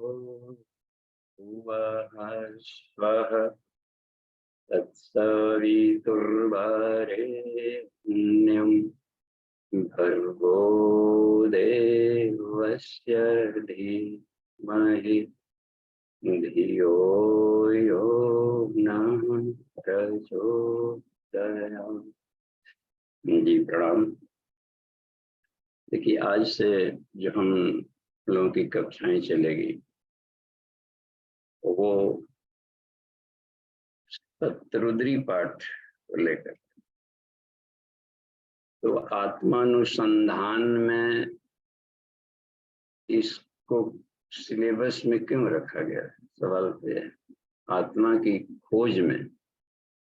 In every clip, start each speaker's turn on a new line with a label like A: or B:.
A: भुवः तत्सवितुर्वरेण्यं भर्गो देवस्य धीमहि धियो यो नः प्रचोदयात्। जी प्रणाम। देखिए, आज से जो हम लोगों की कक्षाएं चलेगी वो शतरुद्री पाठ को लेकर। तो आत्मानुसंधान में इसको सिलेबस में क्यों रखा गया है? सवाल तो है। आत्मा की खोज में,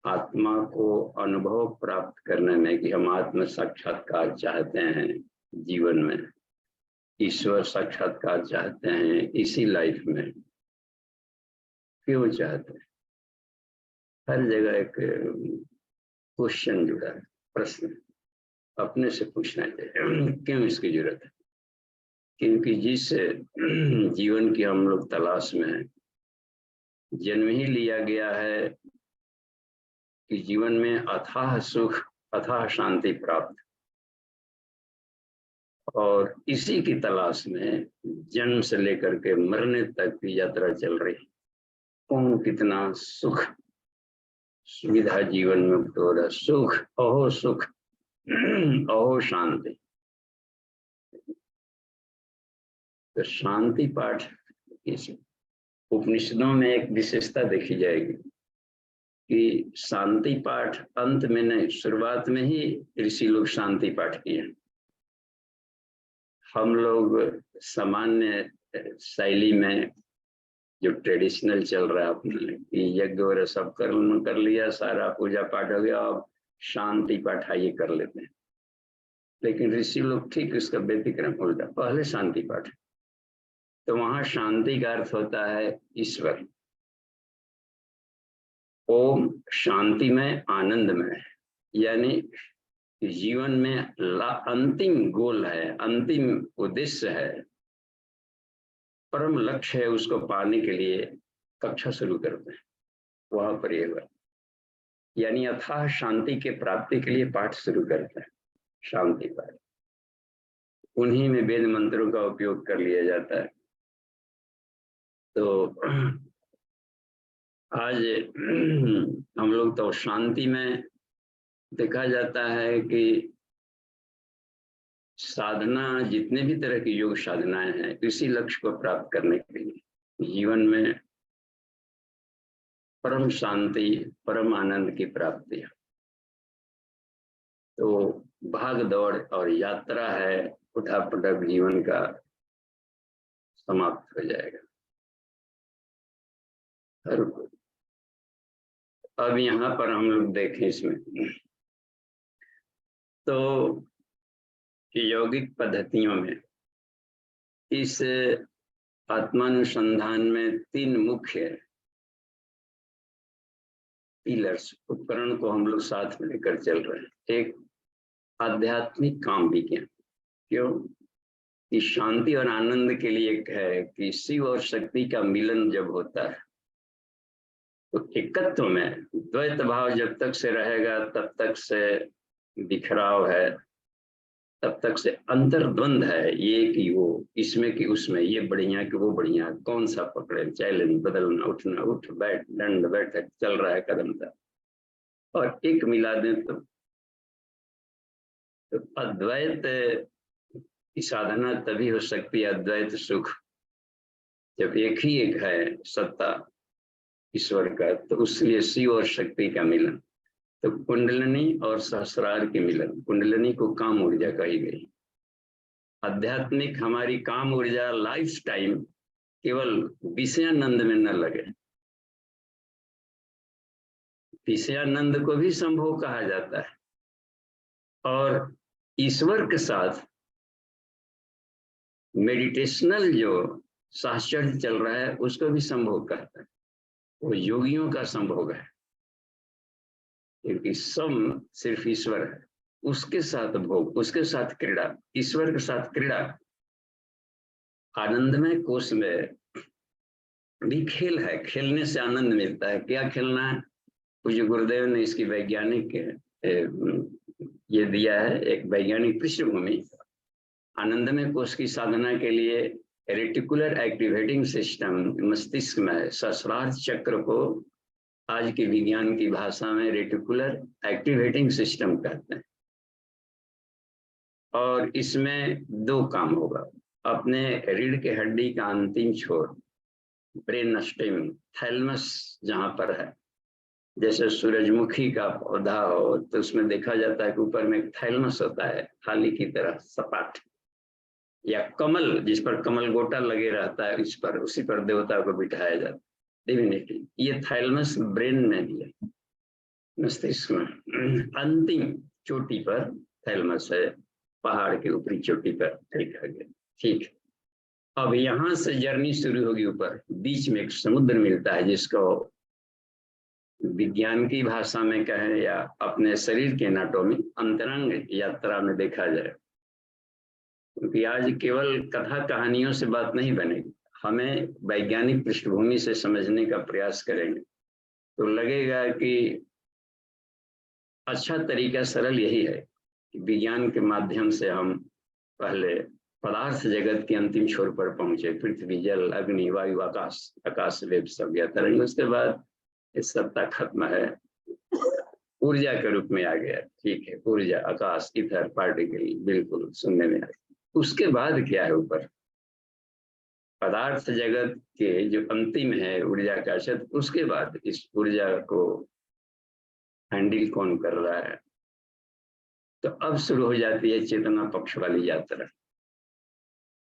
A: आत्मा को अनुभव प्राप्त करने में कि हम आत्म साक्षात्कार चाहते हैं जीवन में, ईश्वर साक्षात्कार चाहते हैं इसी लाइफ में, क्यों चाहते हैं? हर जगह एक क्वेश्चन जुड़ा है, प्रश्न अपने से पूछना चाहिए, क्यों इसकी जरूरत है? क्योंकि जिस जीवन की हम लोग तलाश में हैं, जन्म ही लिया गया है कि जीवन में अथाह सुख, अथाह शांति प्राप्त, और इसी की तलाश में जन्म से लेकर के मरने तक की यात्रा चल रही है। कौन कितना सुख सुविधा जीवन में हो रहा, सुख अहो शांति। तो शांति पाठ इस उपनिषदों में एक विशेषता देखी जाएगी कि शांति पाठ अंत में नहीं, शुरुआत में ही ऋषि लोग शांति पाठ किए। हम लोग सामान्य शैली में जो ट्रेडिशनल चल रहा है अपने कि यज्ञ वगैरह सब कर लिया, सारा पूजा पाठ हो गया, अब शांति पाठ आइए कर लेते हैं। लेकिन ऋषि लोग ठीक इसका व्यतिक्रम उल्टा, पहले शांति पाठ। तो वहां शांति का अर्थ होता है ईश्वर। ओम शांतिमय आनंदमय, यानी जीवन में अंतिम गोल है, अंतिम उद्देश्य है, परम लक्ष्य है, उसको पाने के लिए कक्षा शुरू करते हैं। वहां पर ये हुआ, यानी अथाह शांति के प्राप्ति के लिए पाठ शुरू करते हैं, शांति पाठ। उन्हीं में वेद मंत्रों का उपयोग कर लिया जाता है। तो आज हम लोग तो शांति में देखा जाता है कि साधना, जितने भी तरह की योग साधनाएं हैं, इसी लक्ष्य को प्राप्त करने के लिए, जीवन में परम शांति, परम आनंद की प्राप्ति। तो भाग दौड़ और यात्रा है, उठा पटक जीवन का समाप्त हो जाएगा। अब यहाँ पर हम लोग देखें इसमें तो यौगिक पद्धतियों में इस आत्मानुसंधान में 3 मुख्य पिलर्स, उपकरण को हम लोग साथ में लेकर चल रहे हैं। एक आध्यात्मिक काम विज्ञान, क्यों कि शांति और आनंद के लिए एक है कि शिव और शक्ति का मिलन जब होता है तो एकत्व में द्वैत भाव जब तक से रहेगा तब तक से बिखराव है, तब तक से अंतर्द्वंद है, ये कि वो, इसमें कि उसमें, ये बढ़िया कि वो बढ़िया, कौन सा पकड़े, चैलेंज, बदलना, उठना, उठ बैठ, दंड बैठक चल रहा है कदम तक, और एक मिला दें तो अद्वैत की साधना तभी हो सकती है, अद्वैत सुख, जब एक ही एक है सत्ता ईश्वर का। तो उसलिए शिव और शक्ति का मिलन, तो कुंडलिनी और सहस्रार के मिलन। कुंडलिनी को काम ऊर्जा कही गई। आध्यात्मिक हमारी काम ऊर्जा लाइफ टाइम केवल विषयानंद में न लगे। विषयानंद को भी संभोग कहा जाता है, और ईश्वर के साथ मेडिटेशनल जो साहचर्य चल रहा है उसको भी संभोग कहता है। वो योगियों का संभोग है, क्योंकि सम सिर्फ ईश्वर है, उसके साथ भोग, उसके साथ क्रीड़ा, ईश्वर के साथ क्रीड़ा। आनंदमय कोष में भी खेल है, खेलने से आनंद मिलता है। क्या खेलना है? पूज्य गुरुदेव ने इसकी वैज्ञानिक ये दिया है, एक वैज्ञानिक पृष्ठभूमि। आनंदमय कोष की साधना के लिए रेटिकुलर एक्टिवेटिंग सिस्टम मस्तिष्क में सहस्रार्थ चक्र को आज के विज्ञान की भाषा में रेटिकुलर एक्टिवेटिंग सिस्टम कहते हैं। और इसमें दो काम होगा। अपने रीढ़ के हड्डी का अंतिम छोर ब्रेन स्टेम थैलमस जहां पर है, जैसे सूरजमुखी का पौधा हो तो उसमें देखा जाता है कि ऊपर में एक थैलमस होता है, थाली की तरह सपाट, या कमल जिस पर कमल गोटा लगे रहता है, इस पर उसी पर देवता को बिठाया जाता है डिविनिटी। ये थैलमस ब्रेन में भी है, मस्तिष्क में अंतिम चोटी पर थैलमस है, पहाड़ के ऊपरी चोटी पर लिखा गया। ठीक, अब यहाँ से जर्नी शुरू होगी ऊपर। बीच में एक समुद्र मिलता है जिसको विज्ञान की भाषा में कहें या अपने शरीर के एनाटॉमी अंतरंग यात्रा में देखा जाए, क्योंकि आज केवल कथा कहानियों से बात नहीं बनेगी, हमें वैज्ञानिक पृष्ठभूमि से समझने का प्रयास करेंगे तो लगेगा कि अच्छा तरीका सरल यही है कि विज्ञान के माध्यम से हम पहले पदार्थ जगत के अंतिम छोर पर पहुंचे, पृथ्वी, जल, अग्नि, वायु, आकाश, आकाश वेद सब या तरंग। उसके बाद इस सत्ता खत्म है, ऊर्जा के रूप में आ गया। ठीक है, ऊर्जा, आकाश, इथर, पार्टिकल, बिल्कुल सुनने में आया। उसके बाद क्या है ऊपर? पदार्थ जगत के जो अंतिम है ऊर्जा का शब्द, उसके बाद इस ऊर्जा को हैंडल कौन कर रहा है? तो अब शुरू हो जाती है चेतना पक्ष वाली यात्रा।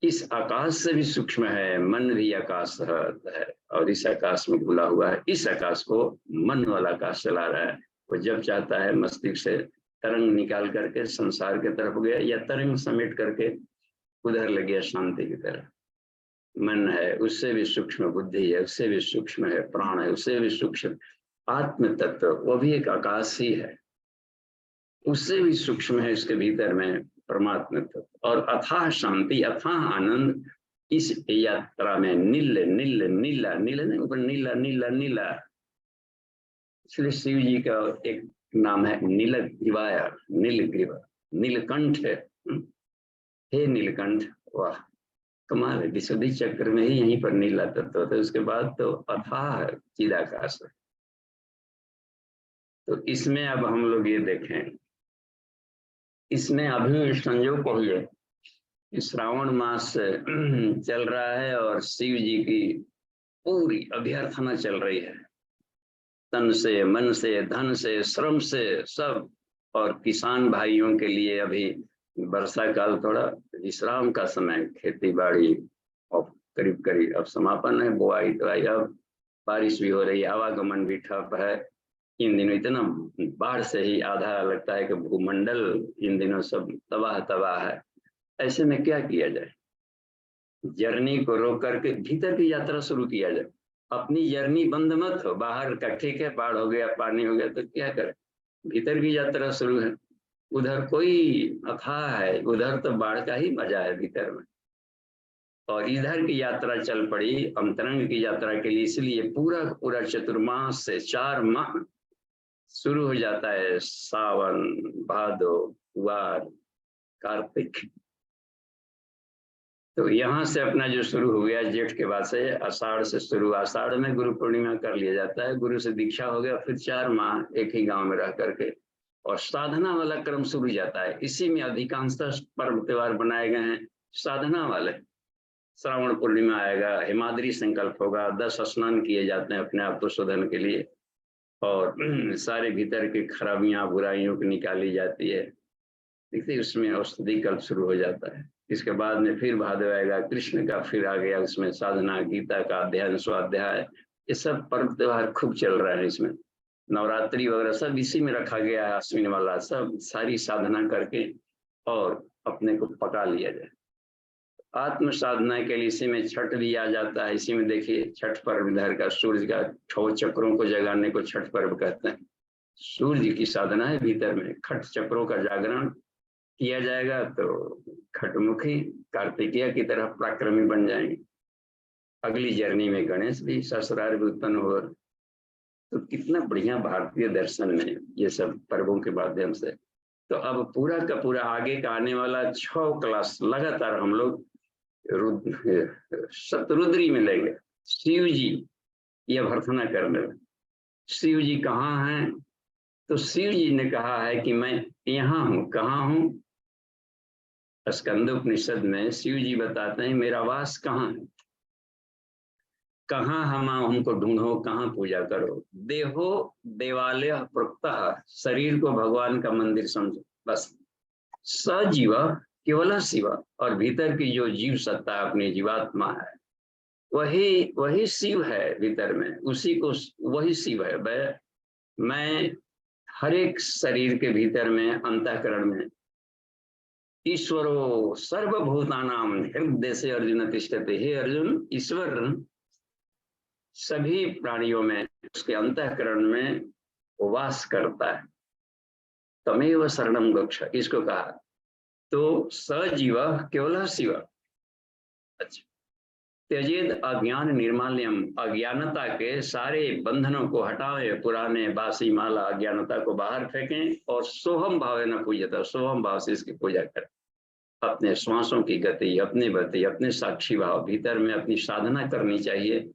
A: इस आकाश से भी सूक्ष्म है, मन भी आकाश है और इस आकाश में घुला हुआ है। इस आकाश को मन वाला आकाश चला रहा है। वो जब चाहता है मस्तिष्क से तरंग निकाल करके संसार के तरफ गया, या तरंग समेट करके उधर लग गया शांति की तरफ। मन है, उससे भी सूक्ष्म बुद्धि है, उससे भी सूक्ष्म है प्राण है, उससे भी सूक्ष्म आत्म तत्व, वो भी एक आकाश ही है, उससे भी सूक्ष्म है इसके भीतर में परमात्मा तत्व। और अथाह शांति, अथाह आनंद इस यात्रा में नील नील नीला, नीला नहीं ऊपर नीला नीला नीला, इसलिए शिव जी का एक नाम है नीलग्रीवाय, नीलग्रीव, नीलकंठ है। हे नीलकंठ, वाह कमाल है। विशुद्धि चक्र में ही यहीं पर नीला तत्व होता है, उसके बाद तो अथाह चिदाकाश है। तो इसमें अब हम लोग ये देखें, इसमें अभी संयोग कहिए श्रावण मास चल रहा है और शिव जी की पूरी अभ्यर्थना चल रही है, तन से, मन से, धन से, श्रम से सब। और किसान भाइयों के लिए अभी वर्षा काल थोड़ा विश्राम का समय, खेती बाड़ी और करीब करीब अब समापन है, बुआई दुआई, अब बारिश भी हो रही है, आवागमन भी ठप है। इन दिनों इतना बाढ़ से ही आधा लगता है कि भूमंडल इन दिनों सब तबाह तबाह है। ऐसे में क्या किया जाए? जर्नी को रोक करके भीतर की यात्रा शुरू किया जाए। अपनी जर्नी बंद मत हो, बाहर का ठीक है, बाढ़ हो गया, पानी हो गया तो क्या करें, भीतर की यात्रा शुरू है। उधर कोई अथाह है, उधर तो बाढ़ का ही मजा है भीतर में, और इधर की यात्रा चल पड़ी अंतरंग की यात्रा के लिए। इसलिए पूरा पूरा चतुर्मास से 4 माह शुरू हो जाता है, सावन, भादो, कुवार, कार्तिक। तो यहाँ से अपना जो शुरू हो गया जेठ के बाद से, आषाढ़ से शुरू, आषाढ़ में गुरु पूर्णिमा कर लिया जाता है, गुरु से दीक्षा हो गया, फिर 4 माह एक ही गांव में रह करके और साधना वाला क्रम शुरू जाता है। इसी में अधिकांशतः पर्व त्योहार बनाए गए हैं साधना वाले। श्रावण पूर्णिमा आएगा, हिमाद्री संकल्प होगा, 10 स्नान किए जाते हैं अपने आप को शोधन के लिए, और सारे भीतर की खराबियां बुराइयों को निकाली जाती है। देखिए उसमें औषधि कल्प शुरू हो जाता है। इसके बाद में फिर भादव आएगा, कृष्ण का फिर आ गया, उसमें साधना, गीता का अध्ययन, स्वाध्याय, ये सब पर्व त्योहार खूब चल रहा है। इसमें नवरात्रि वगैरह सब इसी में रखा गया है, अश्विन वाला सब, सारी साधना करके और अपने को पका लिया जाए। आत्म साधना के लिए इसी में छठ भी आ जाता है। इसी में देखिए छठ पर्व इधर का सूर्य का 6 चक्रों को जगाने को छठ पर्व कहते हैं। सूर्य की साधना है भीतर में, खट चक्रों का जागरण किया जाएगा तो खटमुखी कार्तिकेय की तरह पराक्रमी बन जाएंगे। अगली जर्नी में गणेश भी ससुराल में उत्पन्न हुआ। तो कितना बढ़िया भारतीय दर्शन में ये सब पर्वों के माध्यम से। तो अब पूरा का पूरा आगे का आने वाला 6 क्लास लगातार हम लोग शतरुद्री में लेंगे। शिव जी यह प्रार्थना करने में, शिव जी कहाँ हैं? तो शिव जी ने कहा है कि मैं यहाँ हूँ। कहाँ हूँ? स्कंद उपनिषद में शिव जी बताते हैं मेरा वास कहाँ है, कहाँ हमको ढूंढो, कहाँ पूजा करो। देहो देवालय प्रोक्तः, शरीर को भगवान का मंदिर समझो बस। सजीव केवल शिव, और भीतर की जो जीव सत्ता अपनी जीवात्मा है वही वही शिव है भीतर में, उसी को वही शिव है। मैं हर एक शरीर के भीतर में अंतःकरण में ईश्वरो सर्वभूतानाम हृदय से अर्जुन तिष्ठते। हे अर्जुन, ईश्वर सभी प्राणियों में, उसके अंतःकरण में वास करता है। तमेव शरणम गच्छ, इसको कहा। तो सजीव केवल शिव। अच्छा, त्यजेद अज्ञान निर्माल्यम, अज्ञानता के सारे बंधनों को हटावे, पुराने बासी माला अज्ञानता को बाहर फेंकें, और सोहम भाव न पूजता, सोहम भाव से इसकी पूजा करें। अपने श्वासों की गति, अपनी गति, अपने साक्षी भाव भीतर में अपनी साधना करनी चाहिए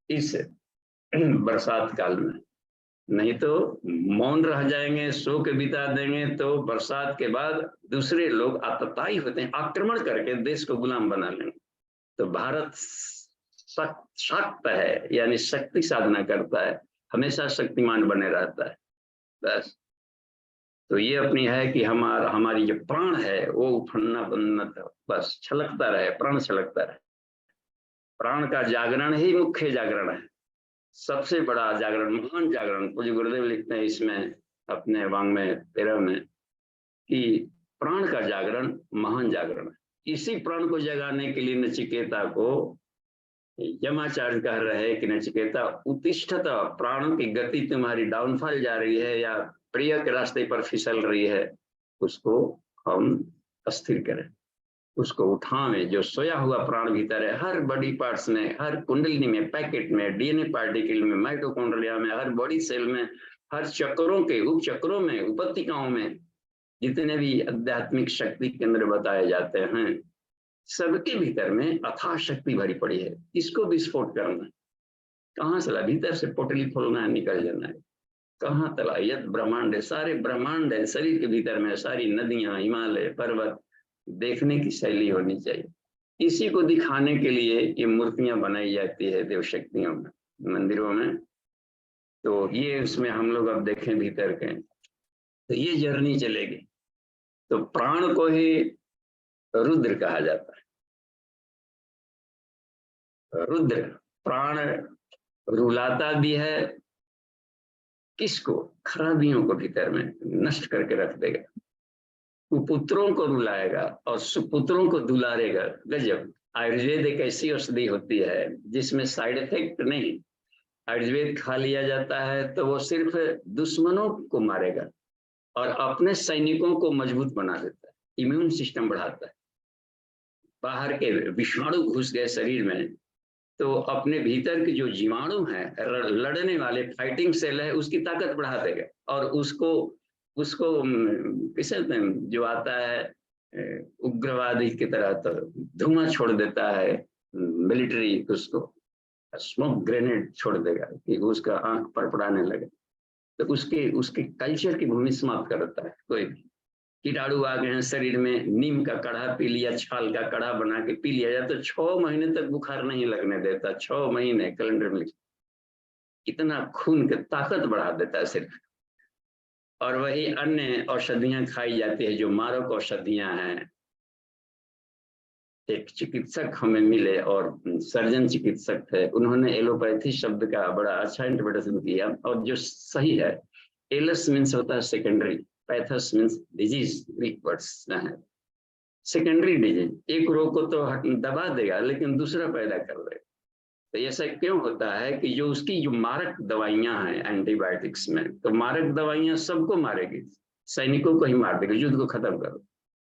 A: इस बरसात काल में। नहीं तो मौन रह जाएंगे, सो के बिता देंगे, तो बरसात के बाद दूसरे लोग आतताई होते हैं, आक्रमण करके देश को गुलाम बना लेंगे। तो भारत शक्त है, यानी शक्ति साधना करता है, हमेशा शक्तिमान बने रहता है बस। तो ये अपनी है कि हमारी जो प्राण है वो उठना बनना बस छलकता रहे, प्राण छलकता रहे। प्राण का जागरण ही मुख्य जागरण है, सबसे बड़ा जागरण, महान जागरण। पूज्य गुरुदेव लिखते हैं इसमें अपने वांग्मय 13 में कि प्राण का जागरण महान जागरण है। इसी प्राण को जगाने के लिए नचिकेता को यमाचार्य कह रहे हैं कि नचिकेता उत्तिष्ठत, प्राणों की गति तुम्हारी डाउनफॉल जा रही है या प्रिय के रास्ते पर फिसल रही है, उसको हम अस्थिर करें, उसको उठावें। जो सोया हुआ प्राण भीतर है, हर बॉडी पार्ट्स में, हर कुंडलिनी में, पैकेट में, डीएनए पार्टिकल में, माइटोकॉन्ड्रिया में, हर बॉडी सेल में, हर चक्रों के उपचक्रों में, उपत्तिकाओं में, जितने भी आध्यात्मिक शक्ति केंद्र बताए जाते हैं, सबके भीतर में अथाह शक्ति भरी पड़ी है। इसको विस्फोट करना है। कहाँ चला? भीतर से पोटली खोलना है, निकल जाना है। कहाँ तला? यद ब्रह्मांड है, सारे ब्रह्मांड है शरीर के भीतर में, सारी नदियां, हिमालय, पर्वत, देखने की शैली होनी चाहिए। इसी को दिखाने के लिए ये मूर्तियां बनाई जाती है देव शक्तियों में, मंदिरों में। तो ये उसमें हम लोग अब देखें भीतर के, तो ये जर्नी चलेगी। तो प्राण को ही रुद्र कहा जाता है। रुद्र प्राण रुलाता भी है, किसको? खराबियों को भीतर में नष्ट करके रख देगा, कुपुत्रों को रुलाएगा और सुपुत्रों को दुलारेगा। गजब। आयुर्वेद एक ऐसी औषधि होती है जिसमें साइड इफेक्ट नहीं। आयुर्वेद खा लिया जाता है तो वो सिर्फ दुश्मनों को मारेगा और अपने सैनिकों को मजबूत बना देता है, इम्यून सिस्टम बढ़ाता है। बाहर के विषाणु घुस गए शरीर में तो अपने भीतर के जो जीवाणु हैं, लड़ने वाले फाइटिंग सेल है, उसकी ताकत बढ़ा देगा और उसको किसे जो आता है उग्रवादी की तरह तो धुआं छोड़ देता है मिलिट्री, उसको स्मोक ग्रेनेड छोड़ देगा कि उसका आंख पड़पड़ाने लगे। तो उसके कल्चर की भूमि समाप्त करता है। कोई भी कीटाणु आ गए हैं शरीर में, नीम का काढ़ा पी लिया, छाल का काढ़ा बना के पी लिया जाए तो 6 महीने तक बुखार नहीं लगने देता। 6 महीने कैलेंडर में इतना खून की ताकत बढ़ा देता है सिर्फ। और वही अन्य औषधियां खाई जाती है जो मारक औषधियां हैं। एक चिकित्सक हमें मिले और सर्जन चिकित्सक थे, उन्होंने एलोपैथी शब्द का बड़ा अच्छा इंटरप्रिटेशन किया और जो सही है। एलस मीन्स होता है secondary, pathos means disease, Greek words है। सेकेंडरी डिजीज, एक रोग को तो दबा देगा लेकिन दूसरा पैदा कर देगा। तो ऐसा क्यों होता है कि जो उसकी जो मारक दवाइयां हैं एंटीबायोटिक्स में, तो मारक दवाइयां सबको मारेगी, सैनिकों को ही मार देगी, युद्ध को खत्म करो।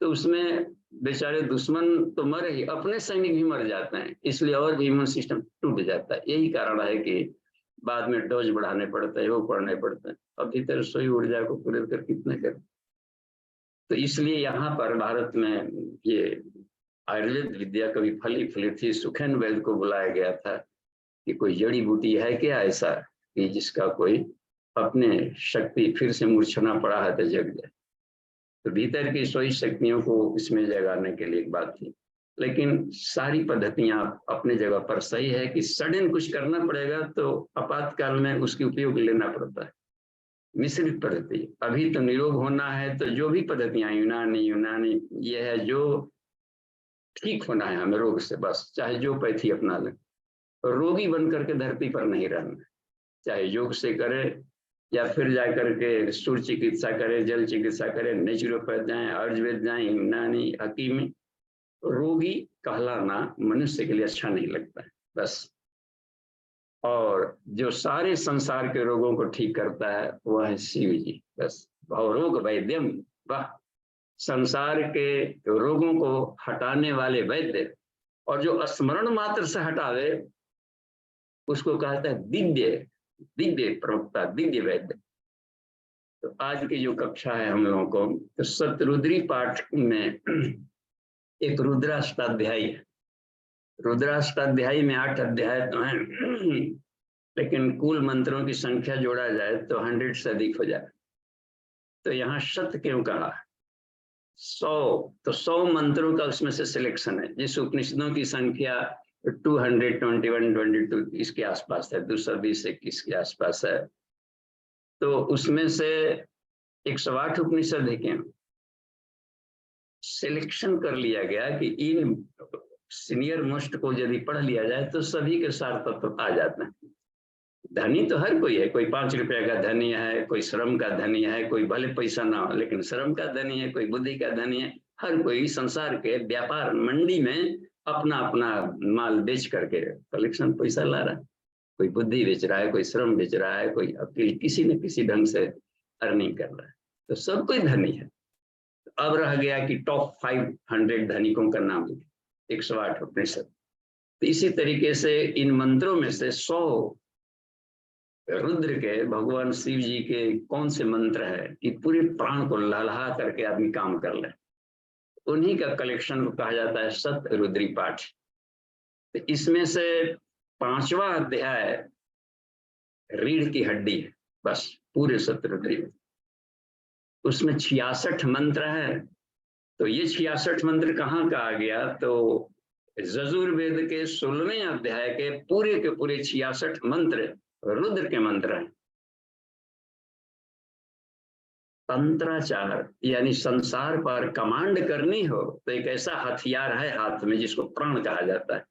A: तो उसमें बेचारे दुश्मन तो मरे ही, अपने सैनिक भी मर जाते हैं, इसलिए और भी इम्यून सिस्टम टूट जाता है। यही कारण है कि बाद में डोज बढ़ाने पड़ते हैं, वो पढ़ने पड़ते हैं। अब भीतर सोई ऊर्जा को पूरे कर कितने करें। तो इसलिए यहाँ पर भारत में ये आयुर्वेद विद्या कभी फली फली थी, सुखेन वैद्य को बुलाया गया था कि कोई जड़ी बूटी है क्या ऐसा कि जिसका कोई अपने शक्ति फिर से मूर्छना पड़ा है तो जग जाए। तो भीतर की सोई शक्तियों को इसमें जगाने के लिए एक बात थी। लेकिन सारी पद्धतियां अपने जगह पर सही है कि सडन कुछ करना पड़ेगा तो आपातकाल में उसके उपयोग लेना पड़ता है। मिश्रित पद्धति, अभी तो निरोग होना है तो जो भी पद्धतियां यूनानी ये है, जो ठीक होना है हमें रोग से, बस चाहे जो पैथी अपना लें। रोगी बन करके धरती पर नहीं रहना, चाहे योग से करे या फिर जा करके सूर्य चिकित्सा करे, जल चिकित्सा करे, नेचुरोपैथ जाए, आयुर्वेद जाए, यूनानी हकीमी। रोगी कहलाना मनुष्य के लिए अच्छा नहीं लगता है बस। और जो सारे संसार के रोगों को ठीक करता है वह है शिव जी बस। भवरोग वैद्यम, वाह, संसार के रोगों को हटाने वाले वैद्य। और जो स्मरण मात्र से हटावे उसको कहता है दिव्य प्रवक्ता, दिव्य वैद्य। तो आज की जो कक्षा है हम लोगों को, तो शतरुद्री पाठ में एक रुद्राष्टाध्यायी है। रुद्राष्टाध्यायी में 8 अध्याय तो हैं, लेकिन कुल मंत्रों की संख्या जोड़ा जाए तो 100 से अधिक हो जाए। तो यहाँ शत क्यों कहा? 100, तो 100 मंत्रों का उसमें से सिलेक्शन है। जिस उपनिषदों की संख्या 221, 22 इसके आसपास है, 220-21 के आसपास है। तो उसमें से 108 उपनिषद है क्या सिलेक्शन कर लिया गया कि इन सीनियर मोस्ट को यदि पढ़ लिया जाए तो सभी के सार तत्व आ जाते हैं। धनी तो हर कोई है, कोई 5 रुपए का धनी है, कोई श्रम का धनी है, कोई भले पैसा ना हो लेकिन श्रम का धनी है, कोई बुद्धि का धनी है। हर कोई संसार के व्यापार मंडी में अपना अपना माल बेच करके कलेक्शन पैसा ला रहा है। कोई बुद्धि बेच रहा है, कोई श्रम बेच रहा है, कोई अकेले किसी न किसी ढंग से अर्निंग कर रहा है। तो सब कोई धनी है। अब रह गया कि टॉप 500 धनिकों का नाम लिखे, 108 उपनिषद। तो इसी तरीके से इन मंत्रों में से 100 रुद्र के, भगवान शिव जी के कौन से मंत्र है कि पूरे प्राण को लहला करके आदमी काम कर ले, उन्हीं का कलेक्शन को कहा जाता है सत रुद्री पाठ। तो इसमें से 5वां अध्याय रीढ़ की हड्डी है बस पूरे सत रुद्री में। उसमें 66 मंत्र है। तो ये 66 मंत्र कहाँ का आ गया? तो यजुर्वेद के 16वें अध्याय के पूरे 66 मंत्र रुद्र के मंत्र हैं। तंत्राचार यानी संसार पर कमांड करनी हो तो एक ऐसा हथियार है हाथ में जिसको प्राण कहा जाता है।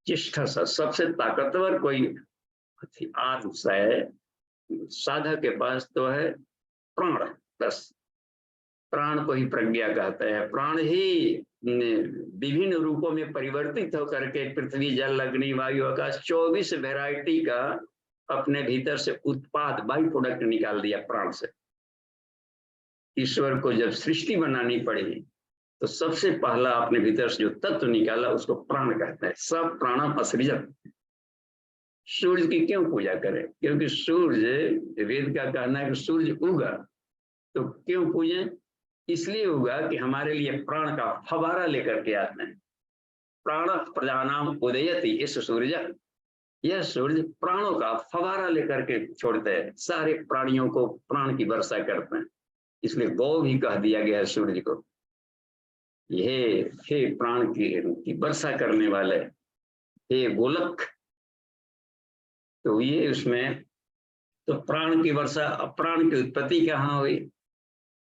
A: चिष्ठा सा सबसे ताकतवर कोई हथियार है साधक के पास तो है प्राण। बस प्राण को ही प्रज्ञा कहते हैं। प्राण ही विभिन्न रूपों में परिवर्तित होकर के पृथ्वी, जल, अग्नि, वायु, आकाश 24 वैरायटी का अपने भीतर से उत्पाद बाई प्रोडक्ट निकाल दिया प्राण से। ईश्वर को जब सृष्टि बनानी पड़ी तो सबसे पहला अपने भीतर से जो तत्व निकाला उसको प्राण कहते हैं। सब प्राणम असृजत। सूर्य की क्यों पूजा करें? क्योंकि सूर्य, वेद का कहना है कि सूर्य उगा, तो क्यों पूजें? इसलिए होगा कि हमारे लिए प्राण का फवारा लेकर के आते हैं। प्राण प्रजानाम उदयति, इस सूर्य, यह सूर्य प्राणों का फवारा लेकर के छोड़ते हैं, सारे प्राणियों को प्राण की वर्षा करते हैं। इसलिए गौ भी कह दिया गया है सूर्य को, हे प्राण की वर्षा करने वाले, हे गोलक। तो ये उसमें तो प्राण की वर्षा, प्राण की उत्पत्ति कहाँ हुई?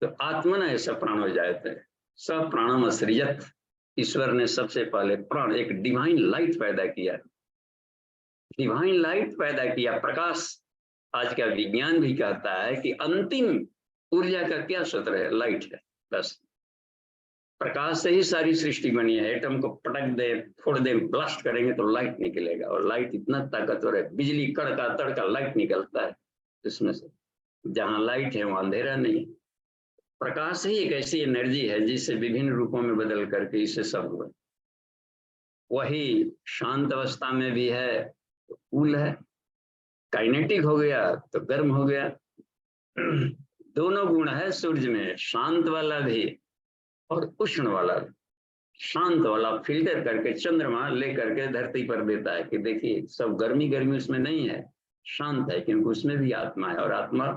A: तो आत्मन ऐसा प्राण हो जाते हैं। सब प्राणम असृजत। ईश्वर ने सबसे पहले प्राण, एक डिवाइन लाइट पैदा किया। डिवाइन लाइट पैदा किया, प्रकाश। आज का विज्ञान भी कहता है कि अंतिम ऊर्जा का क्या सूत्र है? लाइट है। बस प्रकाश से ही सारी सृष्टि बनी है। एटम को पटक दे, फोड़ दे, ब्लास्ट करेंगे तो लाइट निकलेगा। और लाइट इतना ताकतवर है, बिजली कड़का तड़का लाइट निकलता है इसमें से। जहां लाइट है वहां अंधेरा नहीं। प्रकाश ही एक ऐसी एनर्जी है जिससे विभिन्न रूपों में बदल करके इसे सब हुआ। वही शांत अवस्था में भी है तो कूल है, काइनेटिक हो गया तो गर्म हो गया। दोनों गुण है सूर्य में, शांत वाला भी और उष्ण वाला भी। शांत वाला फिल्टर करके चंद्रमा लेकर के धरती पर देता है कि देखिए सब गर्मी गर्मी उसमें नहीं है, शांत है, क्योंकि उसमें भी आत्मा है और आत्मा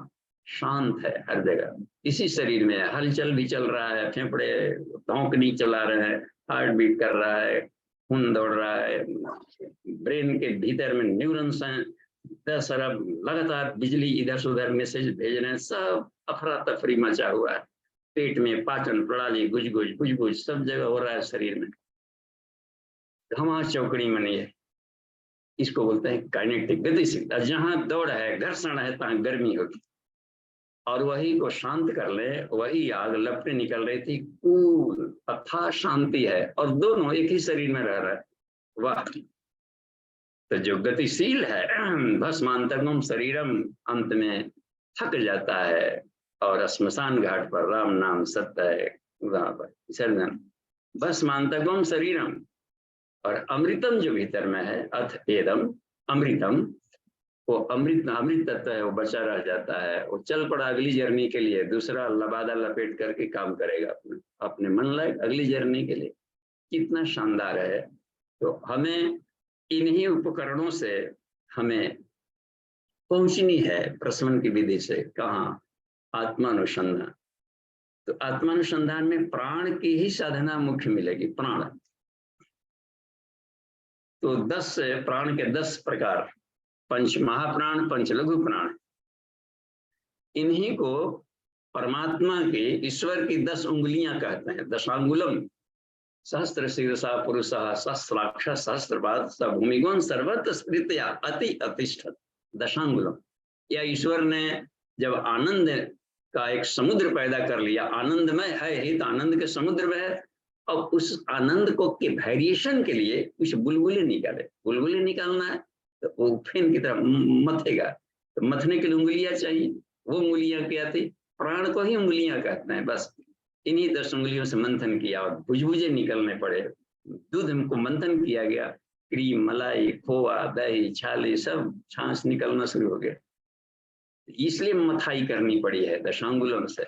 A: शांत है हर जगह। इसी शरीर में हलचल भी चल रहा है, फेफड़े धौंकनी चला रहे हैं, हार्ट बीट कर रहा है, खून दौड़ रहा है, ब्रेन के भीतर में न्यूरॉन्स हैं 10 अरब, लगातार बिजली इधर से उधर मैसेज भेज रहे हैं, सब अफरा तफरी मचा हुआ है। पेट में पाचन प्रणाली गुज सब जगह हो रहा है शरीर में, घमा चौकड़ी बनी है। इसको बोलते हैं काइनेटिक, गतिशील। जहां दौड़ है, घर्षण है, तहां गर्मी होगी। और वही को शांत कर ले, वही आग लपटे निकल रही थी, कूल अथाह शांति है, और दोनों एक ही शरीर में रह रहा है। वाह! तो जो गतिशील है, भस्मांतरम शरीरम, अंत में थक जाता है और श्मशान घाट पर राम नाम सत्य है, वहां पर विसर्जन। भस्मांतरम शरीरम, और अमृतम जो भीतर में है, अथ एदम अमृतम, वो अमृत तत्व है, वो बचा रह जाता है, वो चल पड़ा अगली जर्नी के लिए, दूसरा लबादा लपेट करके काम करेगा अपने मन लायक अगली जर्नी के लिए। कितना शानदार है! तो हमें इन्हीं उपकरणों से हमें पहुंचनी है प्रशमन की विधि से, कहाँ? आत्मानुसंधान। तो आत्मानुसंधान में प्राण की ही साधना मुख्य मिलेगी, प्राण। तो 10 प्राण के 10 प्रकार, पंच महाप्राण, पंच लघु प्राण, इन्हीं को परमात्मा के, ईश्वर की 10 उंगलियां कहते हैं। दशांगुलम सहस्त्र शीर्षा पुरुषः सहस्राक्ष सहस्त्रपाद स भूमिगुण सर्वत्र स्मृत्या अति अतिष्ठत्। दशांगुलम, या ईश्वर ने जब आनंद का एक समुद्र पैदा कर लिया, आनंदमय है ही तो आनंद के समुद्र में है, अब उस आनंद को के वेरिएशन के लिए कुछ बुलबुले निकाले। बुलबुले निकालना है तो वो फेन की तरह मथेगा, तो मथने के लिए उंगलियां चाहिए। वो उंगलियां क्या थी? प्राण को ही उंगलियां कहते हैं। बस इन्हीं 10 उंगलियों से मंथन किया और भुजभुजे निकलने पड़े। दूध को मंथन किया गया, क्रीम, मलाई, खोआ, दही, छाली, सब छाछ निकलना शुरू हो गया। इसलिए मथाई करनी पड़ी है दशांगुलम से।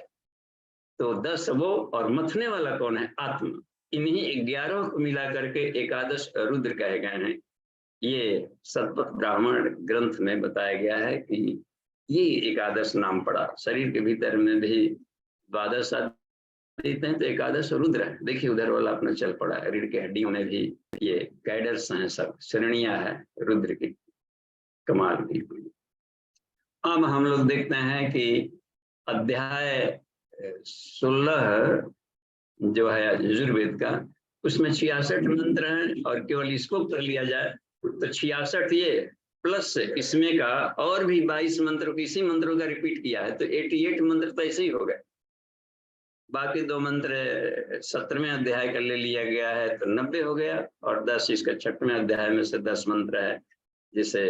A: तो 10 वो, और मथने वाला कौन है? आत्मा। इन्हीं 11 को मिला करके एकादश रुद्र कहे गए हैं। ये सतपथ ब्राह्मण ग्रंथ में बताया गया है कि ये एकादश नाम पड़ा। शरीर के भीतर में भी द्वादश देते हैं तो एकादश रुद्र है। देखिए उधर वाला अपना चल पड़ा है, रीढ़ के हड्डियों में भी ये गाइडर्स हैं, सब श्रेणियां है रुद्र की, कमाल की। अब हम लोग देखते हैं कि अध्याय 16 जो है यजुर्वेद का, उसमें 66 मंत्र हैं, और केवल इसको कर लिया जाए तो 66 ये प्लस इसमें का और भी 22 मंत्रों, इसी मंत्रों का रिपीट किया है, तो 88 मंत्र तो ऐसे ही हो गए। बाकी 2 मंत्र 17वें अध्याय का ले लिया गया है तो 90 हो गया, और 10 इसका 6वें अध्याय में से 10 मंत्र है, जैसे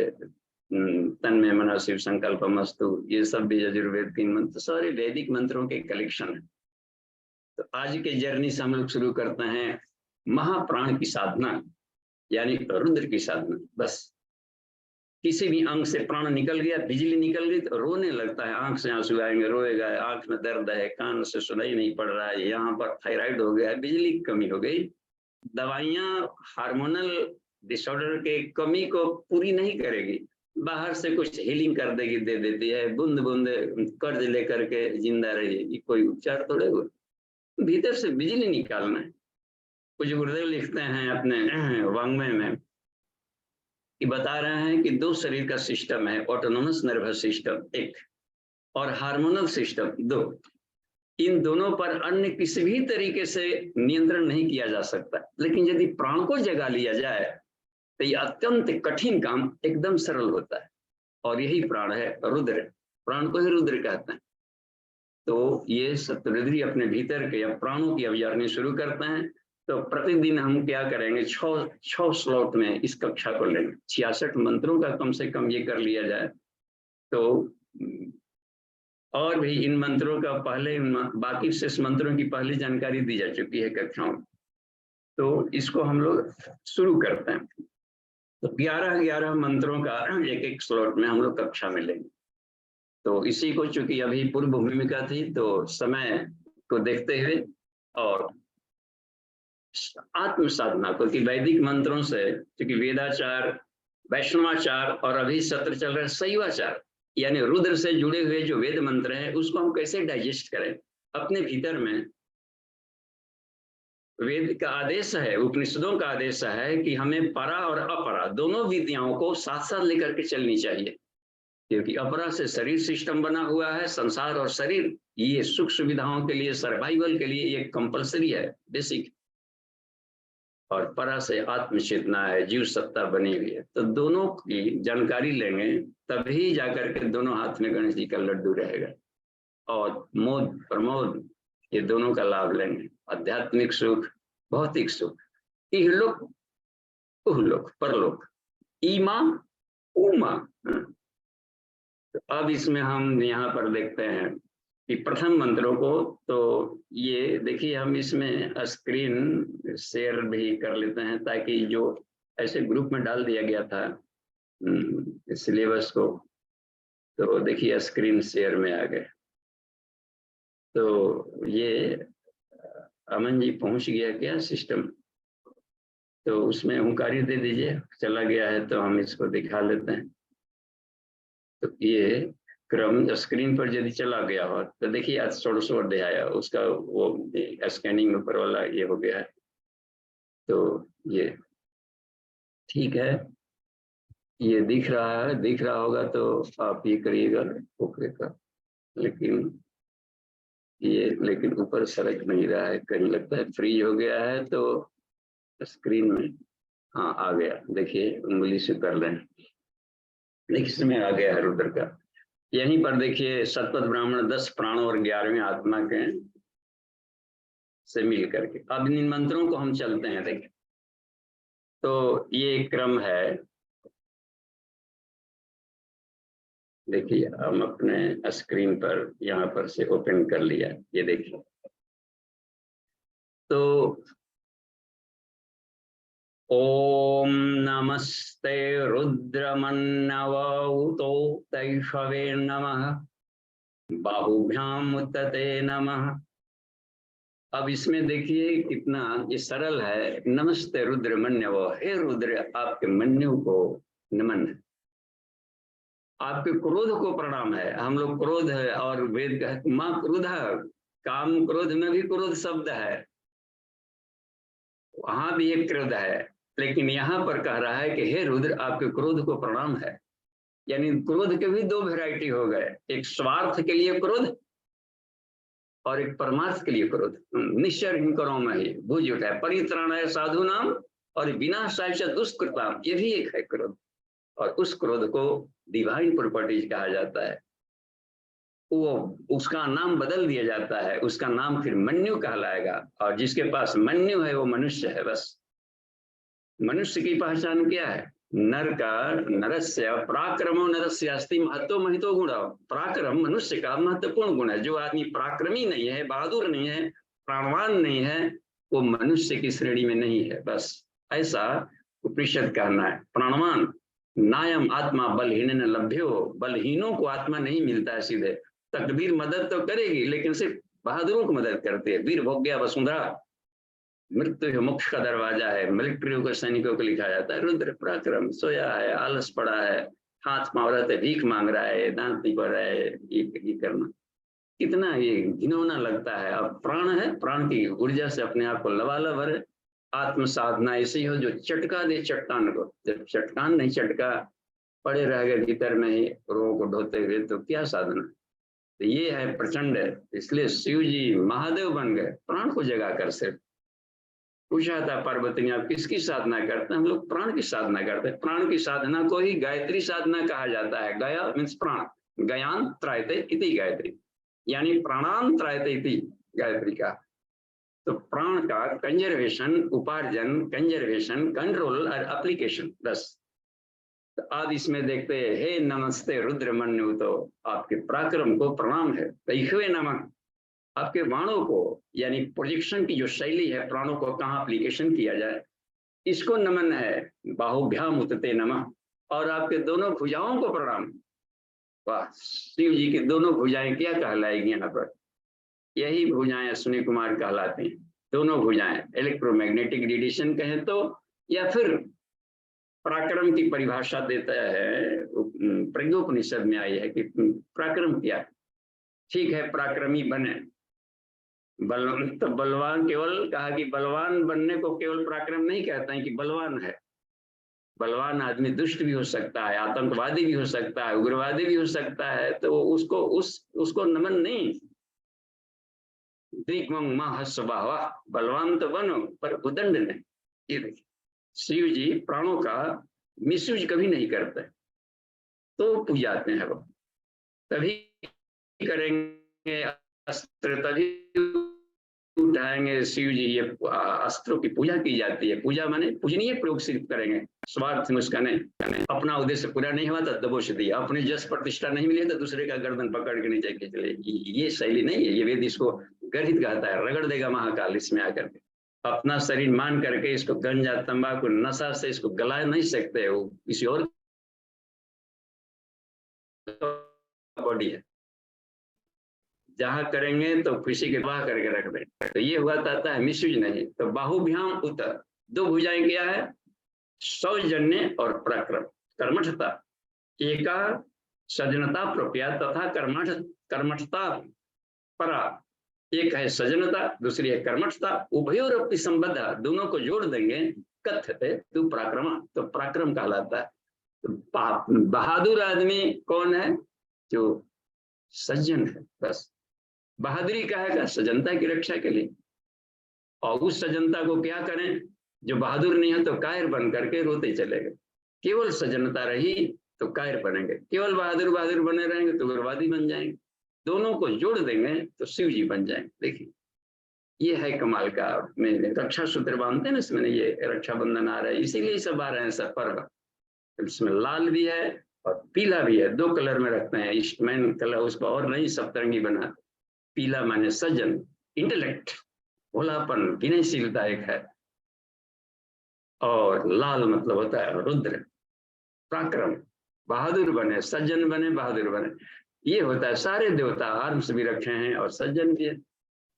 A: तन्मे मनो शिव संकल्पमस्तु, ये सब भी यजुर्वेद 3 मंत्र, सारे वैदिक मंत्रों के कलेक्शन है। तो आज के जर्नी से हम लोग शुरू करते हैं महाप्राण की साधना, यानी रुद्र की साधना। बस किसी भी अंग से प्राण निकल गया, बिजली निकल गई तो रोने लगता है, आंख से आंसू आएंगे, रोएगा, आंख में दर्द है, कान से सुनाई नहीं पड़ रहा है, यहाँ पर थायराइड हो गया है, बिजली की कमी हो गई। दवाइयां हार्मोनल डिसऑर्डर के कमी को पूरी नहीं करेगी, बाहर से कुछ हीलिंग कर देगी, दे देती है, बूंद बूंद कर्ज लेकर के जिंदा रहिए, कोई उपचार थोड़े हुआ। भीतर से बिजली निकालना है। कुछ गुरुदेव लिखते हैं अपने वांग्मय में कि बता रहे हैं कि 2 शरीर का सिस्टम है, ऑटोनोमस नर्वस सिस्टम एक, और हार्मोनल सिस्टम 2। इन दोनों पर अन्य किसी भी तरीके से नियंत्रण नहीं किया जा सकता, लेकिन यदि प्राण को जगा लिया जाए तो ये अत्यंत कठिन काम एकदम सरल होता है, और यही प्राण है रुद्र। प्राण को ही रुद्र कहते हैं। तो ये सप्तरुद्री अपने भीतर के या प्राणों की अब जर्नी शुरू करते हैं। तो प्रतिदिन हम क्या करेंगे, 6 स्लॉट में इस कक्षा को लेंगे। 66 मंत्रों का कम से कम ये कर लिया जाए तो और भी इन मंत्रों का पहले बाकी शेष मंत्रों की पहली जानकारी दी जा चुकी है कक्षाओं में। तो इसको हम लोग शुरू करते हैं। तो 11 मंत्रों का एक एक स्लॉट में हम लोग कक्षा में लेंगे। तो इसी को चूंकि अभी पूर्व भूमिका थी, तो समय को देखते हुए और आत्म साधना को, कि वैदिक मंत्रों से, क्योंकि वेदाचार, वैष्णवाचार और अभी सत्र चल रहा है शैवाचार, यानी रुद्र से जुड़े हुए जो वेद मंत्र हैं उसको हम कैसे डाइजेस्ट करें अपने भीतर में। वेद का आदेश है, उपनिषदों का आदेश है कि हमें परा और अपरा दोनों विद्याओं को साथ साथ लेकर के चलनी चाहिए, क्योंकि अपरा से शरीर सिस्टम बना हुआ है। संसार और शरीर ये सुख सुविधाओं के लिए, सर्वाइवल के लिए ये कंपलसरी है, बेसिक। और परा से आत्म चेतना है, जीव सत्ता बनी हुई है। तो दोनों की जानकारी लेंगे तभी जाकर के दोनों हाथ में गणेश जी का लड्डू रहेगा। और मोद प्रमोद ये दोनों का लाभ लेंगे। आध्यात्मिक सुख, भौतिक सुख, इहलोक उहलोक परलोक, ईमा उमा। तो अब इसमें हम यहाँ पर देखते हैं कि प्रथम मंत्रों को, तो ये देखिए हम इसमें स्क्रीन शेयर भी कर लेते हैं, ताकि जो ऐसे ग्रुप में डाल दिया गया था सिलेबस को, तो देखिए स्क्रीन शेयर में आ गए। तो ये अमन जी पहुंच गया क्या सिस्टम? तो उसमें ओंकारी दे दीजिए, चला गया है तो हम इसको दिखा लेते हैं। तो ये क्रम स्क्रीन पर यदि चला गया हो तो देखिए आज 16 अध्याय उसका वो स्कैनिंग ऊपर वाला ये हो गया है। तो ये ठीक है, ये दिख रहा होगा तो आप ये करिएगा ओके का। लेकिन ऊपर सरक नहीं रहा है, कहीं लगता है फ्रीज हो गया है। तो स्क्रीन में हाँ आ गया, देखिए उंगली से कर लें, देखिए इसमें आ गया है रुद्र का। यहीं पर देखिए सतपथ ब्राह्मण 10 प्राणों और 11वें आत्मा के से मिल करके अब इन मंत्रों को हम चलते हैं। देखिए तो ये क्रम है, देखिए हम अपने स्क्रीन पर यहाँ पर से ओपन कर लिया, ये देखिए। तो ओम नमस्ते रुद्रमन्नवौतो तैषवे नमः बाहुभ्याम उत्तते नमः। अब इसमें देखिए कितना ये सरल है। नमस्ते रुद्र मन्यव, हे रुद्र आपके मन्यु को नमन है, आपके क्रोध को प्रणाम है। हम लोग क्रोध है और वेद का मां क्रोध, काम क्रोध में भी क्रोध शब्द है, वहां भी एक क्रोध है। लेकिन यहाँ पर कह रहा है कि हे रुद्र आपके क्रोध को प्रणाम है। यानी क्रोध के भी दो वैरायटी हो गए, एक स्वार्थ के लिए क्रोध और एक परमार्थ के लिए क्रोध। निश्चर करो में ही भूज उठा है, परित्राणाय साधु नाम और विनाशाय च दुष्कृताम, ये भी एक है क्रोध। और उस क्रोध को डिवाइन प्रॉपर्टीज कहा जाता है। वो उसका नाम बदल दिया जाता है, उसका नाम फिर मन्यु कहलाएगा। और जिसके पास मन्यु है वो मनुष्य है। बस मनुष्य की पहचान क्या है? नर का नरस्य पराक्रमो नरस्य अस्ति महत्व महितो गुण। पराक्रम मनुष्य का महत्वपूर्ण गुण है। जो आदमी पराक्रमी नहीं है, बहादुर नहीं है, प्राणवान नहीं है, वो मनुष्य की श्रेणी में नहीं है। बस ऐसा उपनिषद कहना है। प्राणवान नायम आत्मा बलहीन न लभ्यो, बलहीनों को आत्मा नहीं मिलता है सीधे। तकदीर मदद तो करेगी लेकिन सिर्फ बहादुरों को मदद करती है। वीर भोग्या वसुंधरा, मृत्यु मोक्ष का दरवाजा है। मिलिट्रियों के सैनिकों को लिखा जाता है रुद्र पराक्रम, सोया है, आलस पड़ा है, हाथ पांव रहते, भीख मांग रहा है, दांत नहीं पड़ रहा है, ये करना कितना ये घिनौना लगता है। अब प्राण है, प्राण की ऊर्जा से अपने आप को लबालब भरे। आत्म साधना ऐसी हो जो चटका दे चट्टान को। जब चट्टान नहीं चटका, पड़े रह गए भीतर में ही रोग को ढोते हुए, तो क्या साधना। तो ये है प्रचंड है। इसलिए शिव जी महादेव बन गए प्राण को जगा कर। सिर्फ पूछा था पार्वती ने आप किसकी साधना करते हैं? हम लोग प्राण की साधना करते हैं। प्राण की साधना को ही गायत्री साधना कहा जाता है। गया मीन्स प्राण, गयान त्रायते इति गायत्री, यानी प्राणान त्रायते इति गायत्री का। तो प्राण का कंजर्वेशन, उपार्जन, कंजर्वेशन, कंट्रोल और एप्लीकेशन, बस तो आज इसमें देखते हैं, हे नमस्ते रुद्र मन्यु, तो आपके पराक्रम को प्रणाम है। तैखवे नमः, आपके बाणों को, यानी प्रोजेक्शन की जो शैली है, प्राणों को कहाँ एप्लीकेशन किया जाए, इसको नमन है। बाहुभ्याम उतते नमः, और आपके दोनों भुजाओं को प्रणाम। वाह, शिव जी की दोनों भुजाएं क्या कहलाएगी यहाँ पर? यही भुजाएं अश्विनी कुमार कहलाती हैं। दोनों भुजाएं, इलेक्ट्रोमैग्नेटिक रेडिएशन कहें तो, या फिर पराक्रम की परिभाषा देता है, प्रज्ञोपनिषद में आई है कि पराक्रम क्या है। ठीक है, पराक्रमी बने, तो बलवान, केवल कहा कि बलवान बनने को केवल पराक्रम नहीं कहते हैं कि बलवान है। बलवान आदमी दुष्ट भी हो सकता है, आतंकवादी भी हो सकता है, उग्रवादी भी हो सकता है, तो उसको नमन नहीं। बलवान तो बनो पर उदंड नहीं। ये देखिए, शिव जी प्राणों का मिसयूज कभी नहीं करते, तो पूजाते हैं वो। तभी करेंगे अस्त्र, तभी उठाएंगे शिव जी, ये अस्त्रों की पूजा की जाती है। पूजा माने पूजनीय प्रयोग सिर्फ करेंगे, स्वार्थ में उसका नहीं। अपना उद्देश्य पूरा नहीं हुआ तो दबोच दिया, अपने जस प्रतिष्ठा नहीं मिली तो दूसरे का गर्दन पकड़ के नीचे खींच ले। ये शैली नहीं है, ये वेद इसको गर्हित कहता है। रगड़ देगा महाकाल इसमें आकर के। अपना शरीर मान करके इसको गंजा तंबाकू नशा से इसको गला नहीं सकते, वो किसी और बॉडी है। जहां करेंगे तो खुशी के बाह करके रख दें, तो ये हुआ जाता है मिसयूज नहीं। तो बाहुभ्याम उत, दो भुजाएं क्या है? सौजन्य और पराक्रम, कर्मठता। एका सजनता प्रप्या तथा कर्मठता परा। एक है सजनता, दूसरी है कर्मठता। उभयोरपि संबद्ध, दोनों को जोड़ देंगे, कथ्यते तु पराक्रम, तो पराक्रम कहलाता है। तो बहादुर आदमी कौन है? जो सज्जन है, बस। बहादुरी का है सजनता की रक्षा के लिए। और उस सजनता को क्या करें? जो बहादुर नहीं है तो कायर बन करके रोते चले गए। केवल सजनता रही तो कायर बनेंगे, केवल बहादुर बने रहेंगे तो उग्रवादी बन जाएंगे। दोनों को जोड़ देंगे तो शिव जी बन जाएंगे। देखिए, ये है कमाल का। रक्षा सूत्र बांधते हैं ना इसमें, ये रक्षाबंधन आ रहा है, इसीलिए सब आ रहे हैं सब पर्व। इसमें लाल भी है और पीला भी है, दो कलर में रखते हैं। ईस्टमैन कलर उसको और नहीं सप्तरंगी बनाते। पीला माने सज्जन, इंटेलेक्ट, भोलापन, विनयशीलता एक है। और लाल मतलब होता है रुद्र, पराक्रम, बहादुर बने, सज्जन बने, बहादुर बने, ये होता है। सारे देवता आर्म्स भी रखे हैं और सज्जन भी है,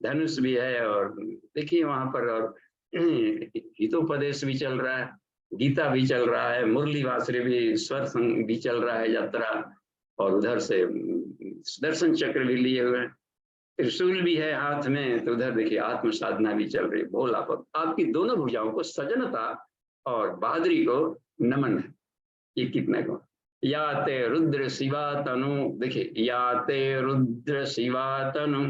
A: धनुष भी है। और देखिए वहां पर और हितोपदेश भी चल रहा है, गीता भी चल रहा है, मुरली बांसुरी भी, स्वर संग भी चल रहा है, यात्रा। और उधर से दर्शन चक्र भी लिए हुए हैं, त्रिशूल भी है हाथ में। तो उधर देखिए आत्म साधना भी चल रही है। भोलापन, आपकी दोनों भुजाओं को सजनता और बहादुरी को नमन है। ये कितने को याते रुद्र शिवा तनु, देखिए याते रुद्र शिवा तनु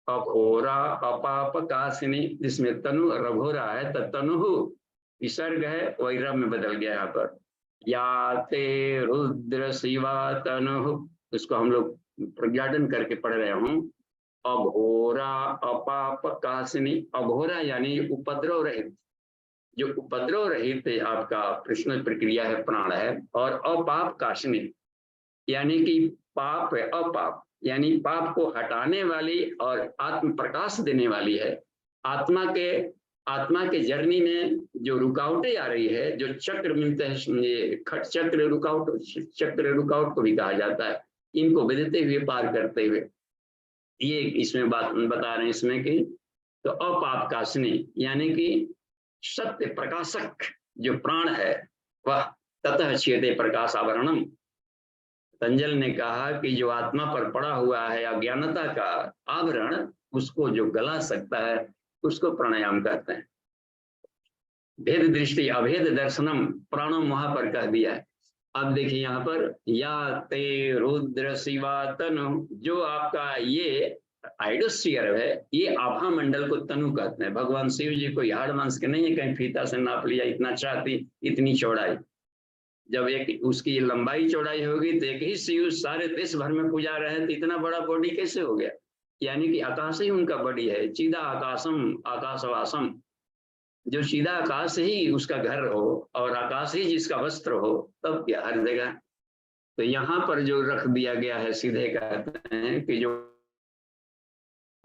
A: अघोरा अपाप काशिनी, जिसमें तनु रघोरा है तो तनु विसर्ग है, वैरव में बदल गया यहाँ पर। याते रुद्र शिवा तनु, उसको हम लोग प्रज्ञाटन करके पढ़ रहे हूँ। अघोरा अपाप काशिनी, अघोरा यानी उपद्रव रहित, जो उपद्रव रहित आपका प्रश्न प्रक्रिया है, प्राण है। और अपाप काशिनी यानी कि पाप है, अपाप यानी पाप को हटाने वाली और आत्म प्रकाश देने वाली है। आत्मा के जर्नी में जो रुकावटें आ रही है, जो चक्र मिलते हैं, खट चक्र रुकावट को भी कहा जाता है, इनको बदलते हुए पार करते हुए, ये इसमें बात बता रहे हैं इसमें कि तो अपाप काशिनी यानी कि सत्य प्रकाशक जो प्राण है वह ततः छेदे प्रकाश आवरणम। तंजल ने कहा कि जो आत्मा पर पड़ा हुआ है अज्ञानता का आवरण, उसको जो गला सकता है उसको प्राणायाम कहते हैं। भेद दृष्टि अभेद दर्शनम प्राणम वहां पर कह दिया है। अब देखिए यहाँ पर या ते रुद्र शिवा तनु, जो आपका ये आइडोस्फीयर है, ये आभा मंडल को तनु कहते हैं। भगवान शिव जी को हाड़ मांस के नहीं है, कहीं फीता से नाप लिया, इतना छाती इतनी चौड़ाई। जब एक उसकी लंबाई चौड़ाई होगी तो एक ही शिव सारे देश भर में पूजा रहे तो इतना बड़ा बॉडी कैसे हो गया? यानी कि आकाश ही उनका बॉडी है। चिदा आकाशम आकाशवासम, जो सीधा आकाश ही उसका घर हो और आकाश ही जिसका वस्त्र हो, तब क्या हर जगह। तो यहाँ पर जो रख दिया गया है, सीधे कहते हैं कि जो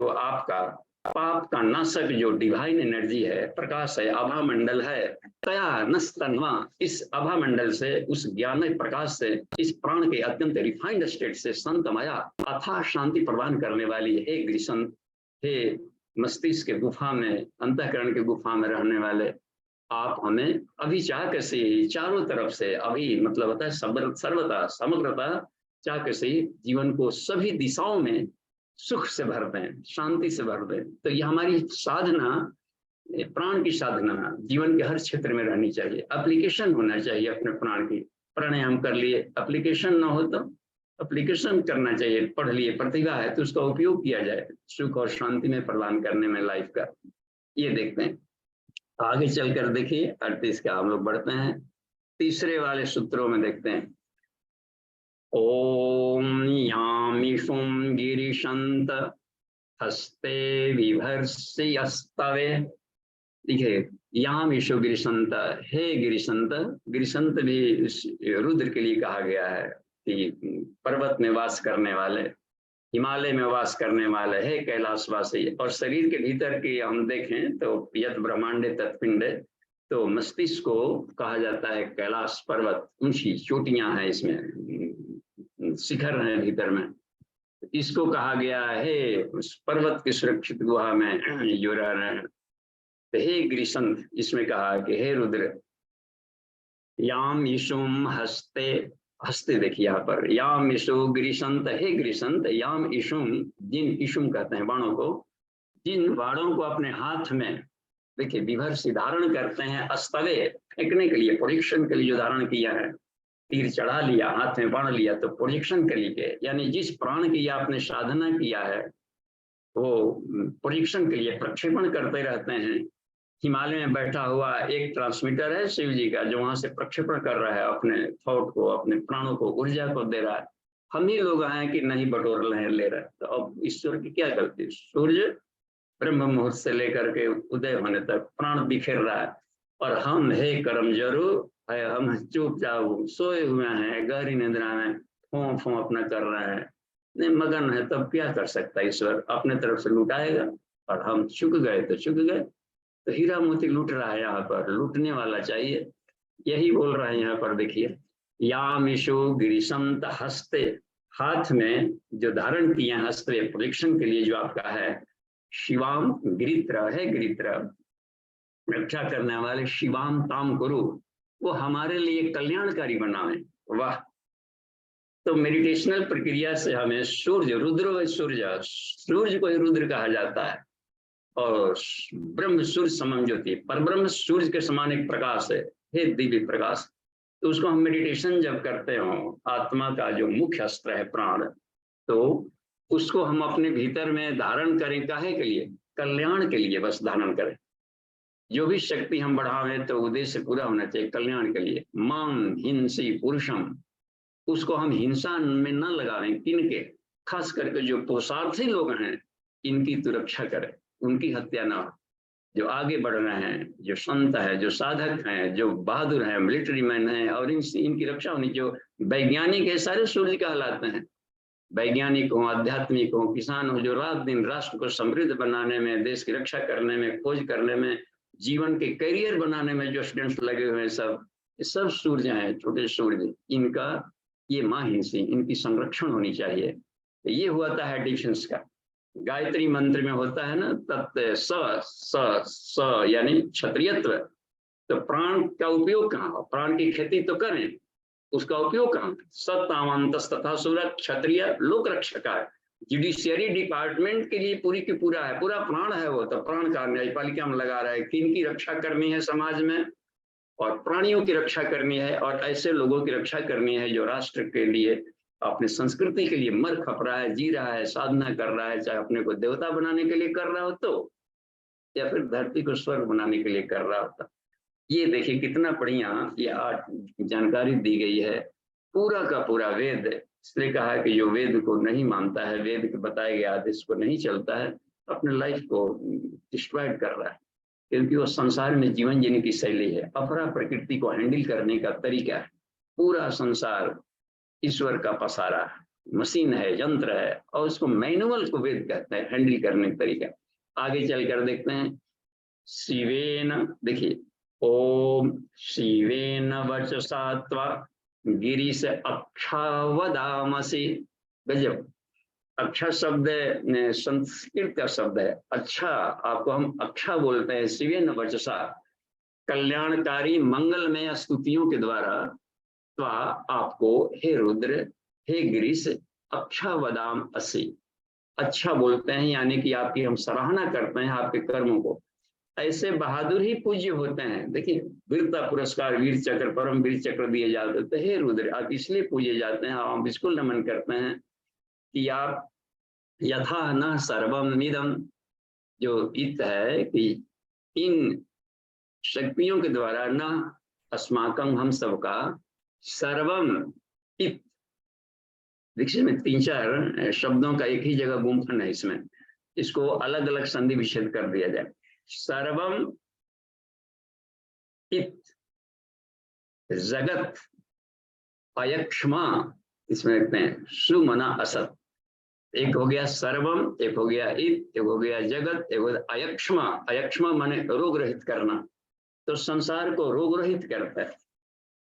A: आपका पाप का नाशक जो डिवाइन एनर्जी है, प्रकाश है, आभा मंडल है, तया नस्तन्वा, इस आभा मंडल से, उस ज्ञान प्रकाश से, इस प्राण के अत्यंत रिफाइंड स्टेट से संत माया अथाह शांति प्रदान करने वाली हे ग्रीसन, हे मस्तिष्क के गुफा में, अंतःकरण के गुफा में रहने वाले, आप हमें अभी चाह के से चारों तरफ से, अभी मतलब होता है सर्वता समग्रता, चाह के से जीवन को सभी दिशाओं में सुख से भर दें, शांति से भर दें। तो ये हमारी साधना, प्राण की साधना जीवन के हर क्षेत्र में रहनी चाहिए। एप्लीकेशन होना चाहिए अपने प्राण की। प्राणायाम कर लिए, एप्लीकेशन ना हो तो एप्लीकेशन करना चाहिए। पढ़ लिए, प्रतिभा है तो उसका उपयोग किया जाए सुख और शांति में प्रदान करने में लाइफ का। ये देखते हैं, आगे चलकर देखिए 38 का हम लोग बढ़ते हैं, तीसरे वाले सूत्रों में देखते हैं। ओम यामिषुम गिरिशंत हस्ते विभर्षयस्तवे। देखिए, यामिषु गिरिशंत, हे गिरिशंत। गिरिशंत भी रुद्र के लिए कहा गया है कि पर्वत में वास करने वाले, हिमालय में वास करने वाले, है कैलाशवासी। और शरीर के भीतर की हम देखें तो यत ब्रह्मांडे तत्पिंडे, तो मस्तिष्क को कहा जाता है कैलाश पर्वत। ऊंची चोटियां हैं, इसमें शिखर हैं भीतर में। इसको कहा गया है उस पर्वत की सुरक्षित गुहा में जो रह रहे हैं। तो हे ग्रीसंत, इसमें कहा कि हे रुद्र, याम यशुम हस्ते, हस्ते देखिए यहाँ पर, याम यशु ग्रीसंत, हे ग्रीसंत, याम यशुम, जिन यशुम कहते हैं बाणों को, जिन बाणों को अपने हाथ में देखिए विभर्ष धारण करते हैं, अस्तवे फेंकने के लिए, प्रोजेक्शन के लिए जो धारण किया है, तीर चढ़ा लिया, हाथ में बाण लिया, तो प्रोजेक्शन के लिए, यानी जिस प्राण की आपने साधना किया है वो प्रोजेक्शन के लिए प्रक्षेपण करते रहते हैं। हिमालय में बैठा हुआ एक ट्रांसमीटर है शिव जी का, जो वहां से प्रक्षेपण कर रहा है अपने थॉट को, अपने प्राणों को, ऊर्जा को दे रहा है। हम ही लोग हैं कि नहीं बटोर ले रहे हैं। तो अब ईश्वर की क्या गलती? सूर्य ब्रह्म मुहूर्त से लेकर के उदय होने तक प्राण बिखेर रहा है, और हम हे कर्म जरूर है, हम चुपचाप सोए हुए हैं, गहरी निद्रा में फों फों अपना कर रहे हैं, नहीं मगन है। तब क्या कर सकता है ईश्वर? अपने तरफ से लुटाएगा, और हम चुक गए तो चुक गए। तो हीरा मोती लूट रहा है, यहाँ पर लूटने वाला चाहिए। यही बोल रहा है यहाँ पर, देखिए, यामिषु गिरिशंत हस्ते, हाथ में जो धारण किए हस्ते प्रोटेक्शन के लिए जो आपका है, शिवाम गिरित्र है, गिरित्र रक्षा करने वाले, शिवाम ताम गुरु, वो हमारे लिए कल्याणकारी बनावे। वाह! तो मेडिटेशनल प्रक्रिया से हमें सूर्य, रुद्र व सूर्य, सूर्य को ही रुद्र कहा जाता है, और ब्रह्म सूर्य समम ज्योति, पर ब्रह्म सूर्य के समान एक प्रकाश है, हे दिव्य प्रकाश। तो उसको हम मेडिटेशन जब करते हो, आत्मा का जो मुख्य अस्त्र है प्राण, तो उसको हम अपने भीतर में धारण करें, काहे के लिए? कल्याण के लिए बस धारण करें। जो भी शक्ति हम बढ़ावें तो उद्देश्य पूरा होना चाहिए, कल्याण के लिए। माम हिंसी पुरुषम, उसको हम हिंसा में न लगावें। किनके? खास करके जो पुरुषार्थी लोग हैं, इनकी तो रक्षा करें, उनकी हत्या ना हो। जो आगे बढ़ रहे हैं, जो संत है, जो साधक हैं, जो बहादुर हैं, मिलिट्री मैन हैं, और इनकी रक्षा होनी। जो वैज्ञानिक है, सारे सूर्य कहलाते हैं। वैज्ञानिक हो, आध्यात्मिक हो, किसान हो, जो रात दिन राष्ट्र को समृद्ध बनाने में, देश की रक्षा करने में, खोज करने में, जीवन के करियर बनाने में जो स्टूडेंट्स लगे हुए हैं, सब सूर्य हैं, छोटे सूर्य। इनका ये माँ हिंसी, इनकी संरक्षण होनी चाहिए। तो ये हुआ है डिफेंस का। गायत्री मंत्र में होता है ना, तत् स स स, यानी क्षत्रियत्व। तो प्राण का उपयोग कहाँ हो? प्राण की खेती तो करें, उसका उपयोग कहाँ? सत्तावंत तथा सूरज, क्षत्रिय लोक रक्षक है, जुडिशियरी डिपार्टमेंट के लिए पूरी की पूरा है, पूरा प्राण है वो। तो प्राण का न्यायपालिका में लगा रहा है, किनकी रक्षा करनी है समाज में, और प्राणियों की रक्षा करनी है, और ऐसे लोगों की रक्षा करनी है जो राष्ट्र के लिए, अपनी संस्कृति के लिए मर खप रहा है, जी रहा है, साधना कर रहा है, चाहे अपने को देवता बनाने के लिए कर रहा हो तो, या फिर धरती को स्वर्ग बनाने के लिए कर रहा होता। ये देखिए कितना बढ़िया ये जानकारी दी गई है। पूरा का पूरा वेद, इसलिए कहा है कि जो वेद को नहीं मानता है, वेद के बताए गए आदेश को नहीं चलता है, अपने लाइफ को डिस्ट्रॉय कर रहा है। क्योंकि वो संसार में जीवन जीने की शैली है, अपरा प्रकृति को हैंडल करने का तरीका है। पूरा संसार ईश्वर का पसारा मशीन है, यंत्र है, और उसको मैनुअल को वेद कहते हैं, हैंडल करने का तरीका। आगे चलकर देखते हैं। शिवेन, देखिए, ओम शिवेन वचसा त्वा गिरीश अक्षावदामसि। गजब, अच्छा शब्द संस्कृत का शब्द है। अच्छा, आपको हम अच्छा बोलते हैं। शिवेन वचसा, कल्याणकारी मंगलमय स्तुतियों के द्वारा, त्वा आपको, हे रुद्र, हे गिरीश, अच्छा वदाम असि, अच्छा बोलते हैं, यानी कि आपकी हम सराहना करते हैं आपके कर्मों को। ऐसे बहादुर ही पूज्य होते हैं। देखिए, वीरता पुरस्कार, वीर चक्र, परम वीर चक्र दिए जाते हैं। हे रुद्र, आप इसलिए पूजे जाते हैं, हम बिल्कुल नमन करते हैं कि आप यथा न सर्वम इदम, जो इत है कि इन शक्तियों के द्वारा, न अस्माकं, हम सबका, सर्वम इत, देखिए में 3-4 शब्दों का एक ही जगह गुम्फन है, इसमें इसको अलग अलग संधि विच्छेद कर दिया जाए। सर्वम इत जगत अयक्ष्मा, इसमें लिखते हैं सुमना असत। एक हो गया सर्वम, एक हो गया इत, एक हो गया जगत, एक हो गया अयक्ष्मा। अयक्ष्मा माने रोग रहित करना, तो संसार को रोग रहित करता है।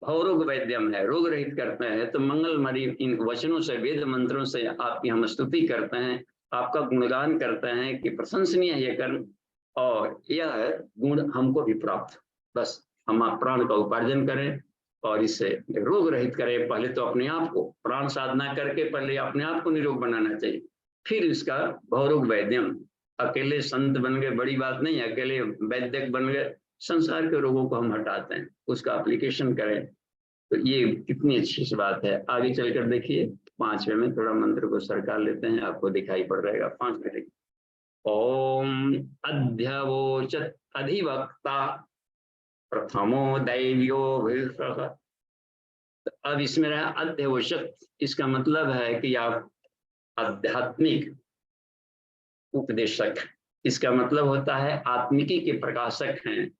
A: भवरोग वैद्यम है, रोग रहित करते हैं। तो मंगलमणि इन वचनों से, वेद मंत्रों से आपकी हम स्तुति करते हैं, आपका गुणगान करते हैं कि प्रशंसनीय है ये कर्म, और यह गुण हमको भी प्राप्त। बस हम आप प्राण का उपार्जन करें और इससे रोग रहित करें। पहले तो अपने आप को प्राण साधना करके पहले अपने आप को निरोग बनाना चाहिए, फिर इसका भवरोग वैद्यम। अकेले संत बन गए बड़ी बात नहीं, अकेले वैद्यक बन गए, संसार के रोगों को हम हटाते हैं, उसका एप्लीकेशन करें। तो ये कितनी अच्छी सी बात है। आगे चलकर देखिए, 5वें में थोड़ा मंत्र को सरकार लेते हैं, आपको दिखाई पड़ रहेगा 5 में। ओम अध्यवोचत अधिवक्ता प्रथमो दैव्यो भीषः। अब इसमें रहा अध्यवोचत, इसका मतलब है कि आप आध्यात्मिक उपदेशक, इसका मतलब होता है आत्मिकी के प्रकाशक हैं।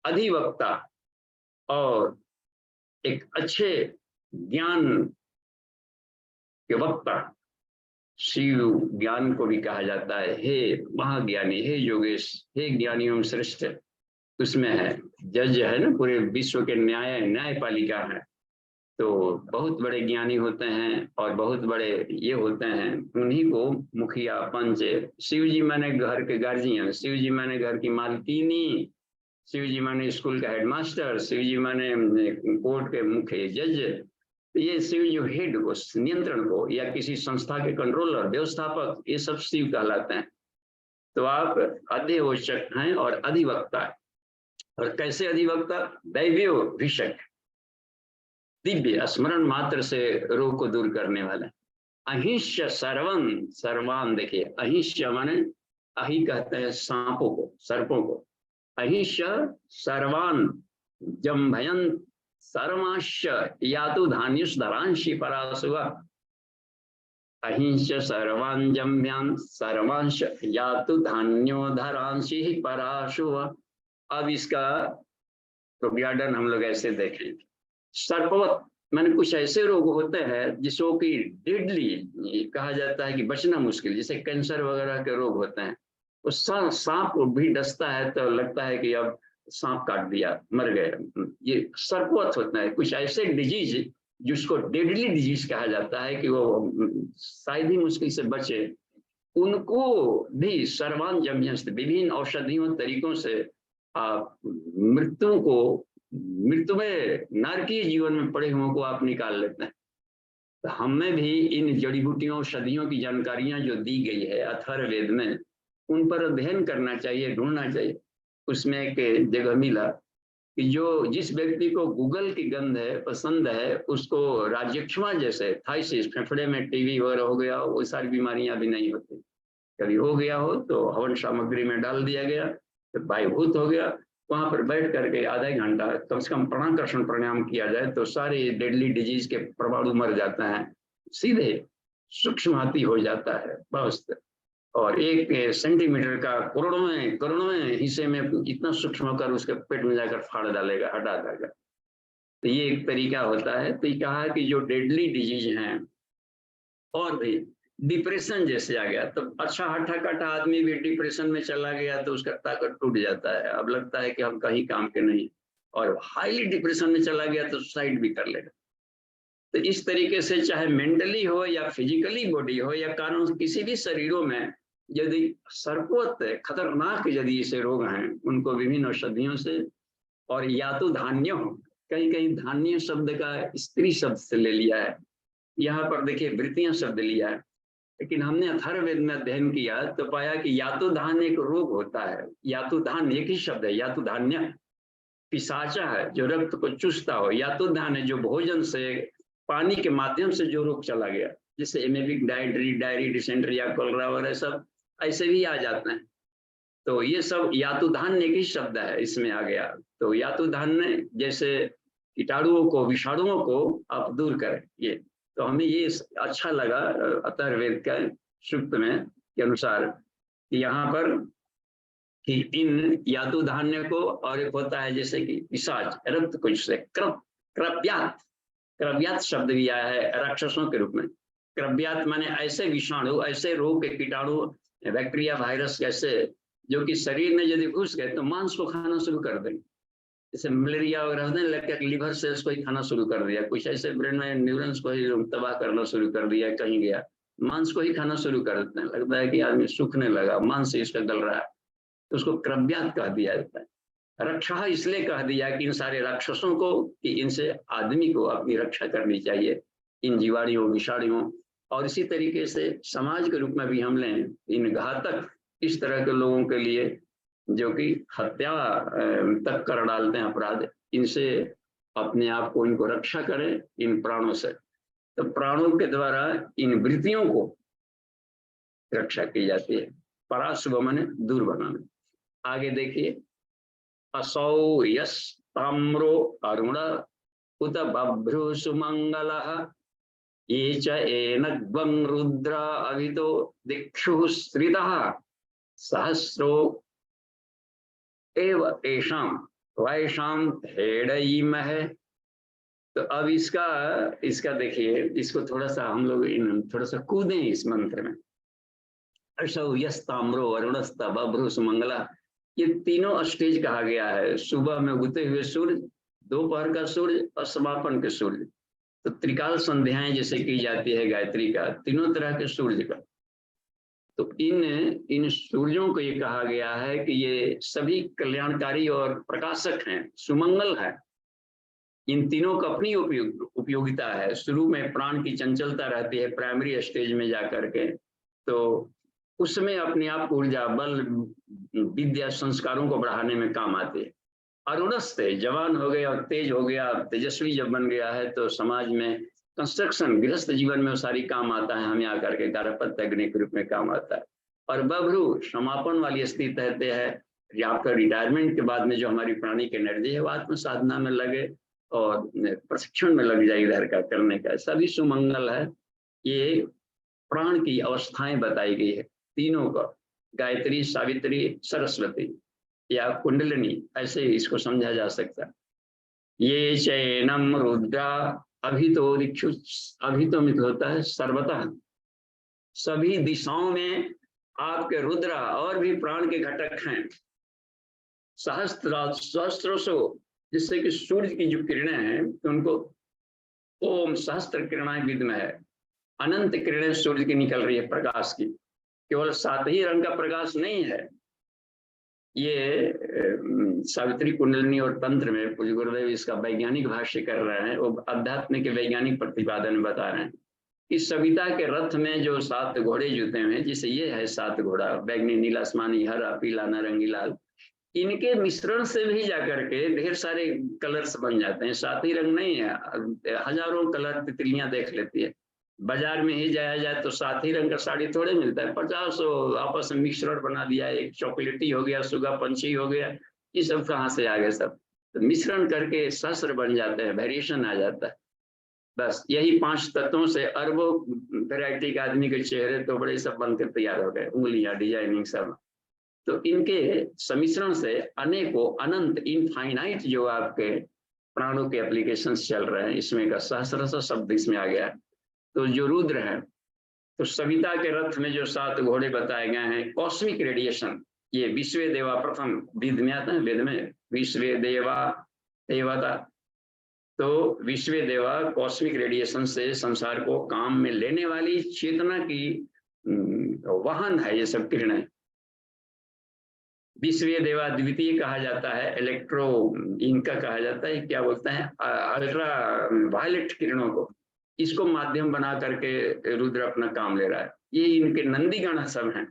A: अधिवक्ता, और एक अच्छे ज्ञान के वक्ता, शिव ज्ञान को भी कहा जाता है। हे महाज्ञानी, हे योगेश, हे ज्ञानियों श्रेष्ठ, उसमें है जज है ना, पूरे विश्व के न्यायपालिका है। तो बहुत बड़े ज्ञानी होते हैं और बहुत बड़े ये होते हैं, उन्हीं को मुखिया, पंच। शिव जी माने घर के गार्जियन, शिव जी माने घर की मालकिनी, शिव जी माने स्कूल का हेडमास्टर, शिव जी माने कोर्ट के मुख्य जज। ये शिव जो हेड को, नियंत्रण को, या किसी संस्था के कंट्रोलर, व्यवस्थापक, ये सब शिव कहलाते हैं। तो आप अध्यवोचक हैं और अधिवक्ता है। और कैसे अधिवक्ता? दैव्यो भिषक, दिव्य स्मरण मात्र से रोग को दूर करने वाला। अहिष्य सर्वन, सर्वान, देखिए अहिष्य माने, अहि कहते हैं सांपों को, सर्पों को। अहिष्य सर्वान जम्भयन सर्वांश यातु धान्युष धरांशी परासुवा। अहिंस सर्वान जम्भ्यान सर्वांश यातु धान्यो धरांशी परासुवा। अब इसका प्रोग्याडन हम लोग ऐसे देखें। सर्पवत मैंने कुछ ऐसे रोग होते हैं जिसको कि डेडली कहा जाता है कि बचना मुश्किल, जैसे कैंसर वगैरह के रोग होते हैं। उस सांप भी डसता है तो लगता है कि अब सांप काट दिया, मर गए। ये सर्पवत होता है। कुछ ऐसे डिजीज जिसको डेडली डिजीज कहा जाता है कि वो शायद ही मुश्किल से बचे, उनको भी सर्वान जम्यस्त, विभिन्न औषधियों तरीकों से आप मृत्यु को, मृत्यु में नारकीय जीवन में पड़े हुओं को आप निकाल लेते हैं। तो हमें भी इन जड़ी बूटियों, औषधियों की जानकारियां जो दी गई है अथर्ववेद में, उन पर अध्ययन करना चाहिए, ढूंढना चाहिए। उसमें एक जगह मिला कि जो जिस व्यक्ति को गूगल की गंध है, पसंद है, उसको राज्यक्षमा जैसे थाइसिस, फेफड़े में टीबी वगैरह हो गया, वो सारी बीमारियां भी नहीं होती। कभी हो गया हो तो हवन सामग्री में डाल दिया गया, तो वायुभूत हो गया। वहां पर बैठ करके आधा घंटा कम से कम प्राणाकर्षण प्राणायाम किया जाए तो सारे डेडली डिजीज के परमाणु मर जाता है, सीधे सूक्ष्म हाथी हो जाता है। बस और 1 सेंटीमीटर का करोड़ों हिस्से में इतना सूक्ष्म होकर उसके पेट में जाकर फाड़ डालेगा, हटा देगा। तो ये एक तरीका होता है। तो ये कहा कि जो डेडली डिजीज हैं और भी डिप्रेशन जैसे आ गया, तो अच्छा हट्ठा कट्ठा आदमी भी डिप्रेशन में चला गया तो उसका ताकत टूट जाता है, अब लगता है कि हम कहीं काम के नहीं, और हाईली डिप्रेशन में चला गया तो सुसाइड भी कर लेगा। तो इस तरीके से चाहे मेंटली हो या फिजिकली बॉडी हो या कानून किसी भी शरीरों में यदि सर्वोत खतरनाक यदि ऐसे रोग हैं, उनको विभिन्न औषधियों से, और या तो धान्य हो, कहीं कहीं धान्य शब्द का स्त्री शब्द से ले लिया है, यहाँ पर देखिए वृत्तियां शब्द लिया है, लेकिन हमने अथर्ववेद में अध्ययन किया तो पाया कि यातु धान्य एक रोग होता है। यातु धान्य एक ही शब्द है, यातु धान्य। पिशाचा है जो रक्त को चूसता हो, यातु धान्य जो भोजन से पानी के माध्यम से जो रोग चला गया, जैसे एमेबिक डायरी डिसेंट्री या कोलरा वगैरह सब ऐसे भी आ जाते हैं। तो ये सब यातु धान्य एक ही शब्द है, इसमें आ गया। तो यातु धान्य जैसे कीटाणुओं को, विषाणुओं को आप दूर करें, ये तो हमें ये अच्छा लगा अथर्ववेद का सूक्त में के अनुसार कि यहाँ पर कि इन यातु धान्य को, और एक होता है जैसे कि पिशाच रक्त कुछ से क्रव्यात शब्द भी आया है राक्षसों के रूप में। क्रव्यात माने ऐसे विषाणु, ऐसे रोग के कीटाणु, बैक्टीरिया, वायरस जैसे, जो कि शरीर में यदि घुस गए तो मांस को खाना शुरू कर देंगे। जैसे मलेरिया वगैरह होने लगे, लिवर सेल्स को ही खाना शुरू कर दिया, कुछ ऐसे ब्रेन में न्यूरॉन्स को ही तबाह करना शुरू कर दिया, कहीं गया मांस को ही खाना शुरू कर देते हैं, लगता है कि आदमी सूखने लगा, मांस इसका गल रहा है, तो उसको क्रव्यात कह दिया जाता है। रक्षा इसलिए कह दिया कि इन सारे राक्षसों को, कि इनसे आदमी को अपनी रक्षा करनी चाहिए, इन जीवाणुओं, विषाणुओं। और इसी तरीके से समाज के रूप में भी हम लें इन घातक इस तरह के लोगों के लिए जो कि हत्या तक कर डालते हैं अपराध, इनसे अपने आप को, इनको रक्षा करें इन प्राणों से। तो प्राणों के द्वारा इन वृत्तियों को रक्षा की जाती है, पराशुभ माने दूर बनाना। आगे देखिए, असौ यस ताम्रो अरुण उत बभ्रु सुमंगलः ये च एनग्वं रुद्र अभितो दिक्षु श्रितः सहस्रो एव एषाम वैषाम हेडईमहे। तो अब इसका देखिए, इसको थोड़ा सा हम लोग थोड़ा सा कूदें इस मंत्र में। असौ यस ताम्रो अरुणस्त बभ्रु सुमंगला, ये तीनों स्टेज कहा गया है। सुबह में उगते हुए सूर्य, दोपहर का सूर्य और समापन के सूर्य। तो त्रिकाल संध्याएं जैसे की जाती है गायत्री का, तीनों तरह के सूर्य का। तो इन सूर्यों को ये कहा गया है कि ये सभी कल्याणकारी और प्रकाशक हैं, सुमंगल है। इन तीनों का अपनी उपयोगिता है। शुरू में प्राण की चंचलता रहती है प्राइमरी स्टेज में जाकर के, तो उसमें अपने आप ऊर्जा, बल, विद्या, संस्कारों को बढ़ाने में काम आती है। अरुणस्ते जवान हो गया और तेज हो गया, तेजस्वी जब बन गया है तो समाज में कंस्ट्रक्शन, गृहस्थ जीवन में वो सारी काम आता है, हमें आकर के गारहपत्य अग्नि के रूप में काम आता है। और बभ्रु समापन वाली स्थिति कहते हैं, आपका रिटायरमेंट के बाद में जो हमारी प्राणिक एनर्जी है वो आत्म साधना में लगे और प्रशिक्षण में लग जाए इधर का करने का, सभी सुमंगल है। ये प्राण की अवस्थाएं बताई गई है तीनों का, गायत्री, सावित्री, सरस्वती या कुंडलिनी, ऐसे इसको समझा जा सकता है। ये चैनम रुद्रा अभितो दिक्षु, अभितो मित होता है सर्वतः, सभी दिशाओं में आपके रुद्र और भी प्राण के घटक हैं। सहस्त्रों, जिससे कि सूर्य की जो किरणें हैं तो उनको ओम सहस्त्र किरणाएं विद में है, अनंत किरणें सूर्य की निकल रही है प्रकाश की। केवल 7 ही रंग का प्रकाश नहीं है। ये सावित्री, कुंडलिनी और तंत्र में पूज्य गुरुदेव इसका वैज्ञानिक भाष्य कर रहे हैं, वो अध्यात्म के वैज्ञानिक प्रतिपादन बता रहे हैं। इस सविता के रथ में जो 7 घोड़े जुते हुए हैं, जिसे ये है 7 घोड़ा, बैगनी, नीला, आसमानी, हरा, पीला, नारंगी, लाल, इनके मिश्रण से भी जाकर के ढेर सारे कलर्स बन जाते हैं। 7 ही रंग नहीं है, हजारों कलर तितलियां देख लेती है। बाजार में ही जाया जाए तो 7 ही रंग का साड़ी थोड़े मिलता है, 50 आपस में मिश्रण बना दिया, एक चॉकलेटी हो गया, सुगा पंछी हो गया, ये सब कहाँ से आ गए सब, तो मिश्रण करके सहस्त्र बन जाते हैं, वेरिएशन आ जाता है। बस यही 5 तत्वों से अरबों वैरायटी के आदमी के चेहरे तो बड़े सब बनकर तैयार हो गए, उंगलियां, डिजाइनिंग सब। तो इनके सम्मिश्रण से अनेकों अनंत इनफाइनाइट जो आपके प्राणों के एप्लीकेशंस चल रहे हैं, इसमें का सहस्र शब्द इसमें आ गया। तो जो रुद्र है, तो सविता के रथ में जो 7 घोड़े बताए गए हैं, कॉस्मिक रेडिएशन, ये विश्व देवा प्रथम वेद में आता है, वेद में विश्व देवा देवता, तो विश्व देवा कॉस्मिक रेडिएशन से संसार को काम में लेने वाली चेतना की वाहन है ये सब किरणें। विश्व देवा द्वितीय कहा जाता है, इलेक्ट्रो इनका कहा जाता है, क्या बोलते हैं, अल्ट्रा वायलेट किरणों को, इसको माध्यम बना करके रुद्र अपना काम ले रहा है। ये इनके नंदीगण सब हैं।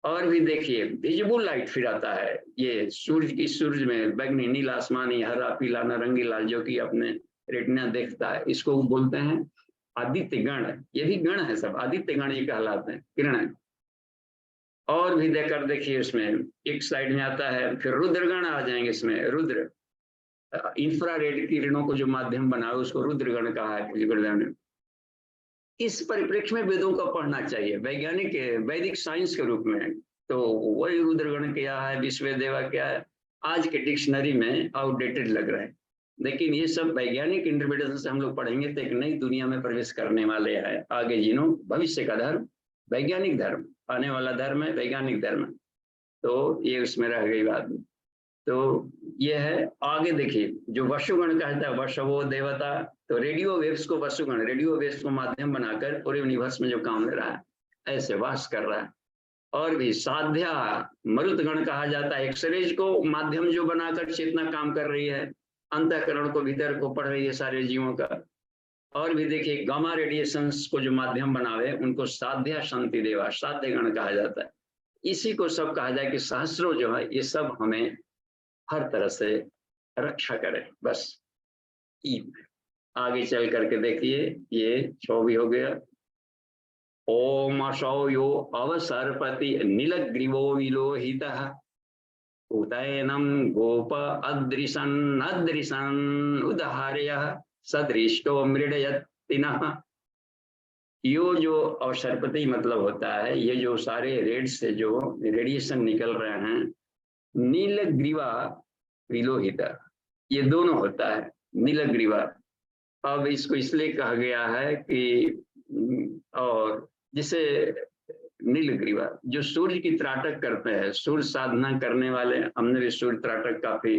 A: और भी देखिए विजिबल लाइट फिर आता है, ये सूरज में बैगनी, नीला, आसमानी, हरा, पीला, नारंगी, लाल, जो कि अपने रेटिना देखता है, इसको बोलते हैं आदित्य गण। ये भी गण है, सब आदित्य गण ये कहलाते हैं, किरण। और भी देखकर देखिए उसमें एक साइड में आता है, फिर रुद्रगण आ जाएंगे इसमें। रुद्र इंफ्रारेड किरणों को जो माध्यम बना उसको रुद्रगण कहा है। इस परिप्रेक्ष्य में वेदों को पढ़ना चाहिए, वैज्ञानिक वैदिक साइंस के रूप में। तो वही रुद्रगण क्या है, विश्व देवा क्या है, आज के डिक्शनरी में आउटडेटेड लग रहा है। लेकिन ये सब वैज्ञानिक इंटरप्रिटेशन से हम लोग पढ़ेंगे तो एक नई दुनिया में प्रवेश करने वाले हैं। आगे जिनो भविष्य का धर्म वैज्ञानिक धर्म, आने वाला धर्म है वैज्ञानिक धर्म। तो ये उसमें रह गई बात। तो ये है। आगे देखिए जो वसुगण कहता है, वसवो देवता, तो रेडियो वेव्स को वसुगण, रेडियो वेव्स को माध्यम बनाकर पूरे यूनिवर्स में जो काम ले रहा है, ऐसे वास कर रहा है। और भी साध्या मरुतगण कहा जाता है, एक्सरेज को माध्यम जो बनाकर चेतना काम कर रही है, अंतःकरण को, भीतर को पढ़ रही है सारे जीवों का। और भी देखिए गामा रेडिएशंस को जो माध्यम बनावे उनको साध्या शांति देवा, साध्य गण कहा जाता है। इसी को सब कहा जाए कि सहस्रों जो है ये सब हमें हर तरह से रक्षा करे। बस आगे चल करके देखिए ये 6 भी हो गया। ओम असौ यो अवसरपति नीलग्रीवो विलोहितः उदयनम गोप अदृशन अदृशन उदाहर्यः सदृष्टो मृडयतिनः। यो जो अवसरपति मतलब होता है, ये जो सारे रेड से जो रेडिएशन निकल रहे हैं, नीलग्रीवा विलोहित, ये दोनों होता है नीलग्रीवा। अब इसको इसलिए कहा गया है कि, और जिसे नीलग्रीवा जो सूर्य की त्राटक करते हैं, सूर्य साधना करने वाले, हमने भी सूर्य त्राटक काफी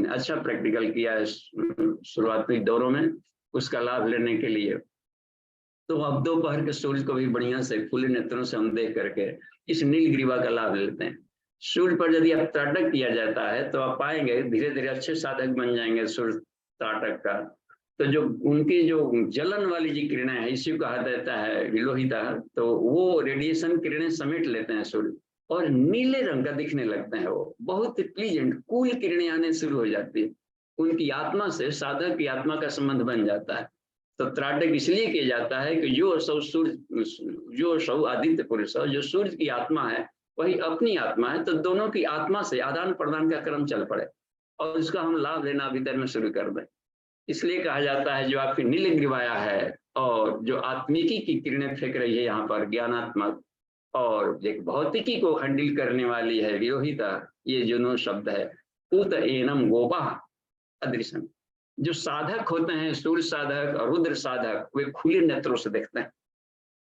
A: अच्छा प्रैक्टिकल किया है शुरुआती दौरों में, उसका लाभ लेने के लिए। तो अब दोपहर के सूर्य को भी बढ़िया से खुले नेत्रों से हम देख करके इस नीलग्रीवा का लाभ लेते हैं। सूर्य पर यदि आप त्राटक किया जाता है तो आप पाएंगे धीरे धीरे अच्छे साधक बन जाएंगे सूर्य त्राटक का। तो जो उनकी जो जलन वाली जो किरणें है, इसी को कहा जाता है विलोहिता, तो वो रेडिएशन किरणें समेट लेते हैं सूर्य और नीले रंग का दिखने लगते हैं। वो बहुत प्लीजेंट कूल किरणें आने शुरू हो जाती है, उनकी आत्मा से साधक की आत्मा का संबंध बन जाता है। तो त्राटक इसलिए किया जाता है कि जो सौ आदित्य पुरुष, जो सूर्य की आत्मा है वही अपनी आत्मा है, तो दोनों की आत्मा से आदान प्रदान का क्रम चल पड़े और उसका हम लाभ लेना भीतर में शुरू कर दें। इसलिए कहा जाता है जो आपकी नीलग्रीवाया है और जो आत्मिकी की किरणें फेंक रही है यहाँ पर ज्ञानात्मक, और एक भौतिकी को हैंडल करने वाली है विरोहिता, ये जो शब्द है उत एनम गोपा अदृश्य। जो साधक होते हैं, सूर्य साधक और रुद्र साधक, वे खुले नेत्रों से देखते हैं,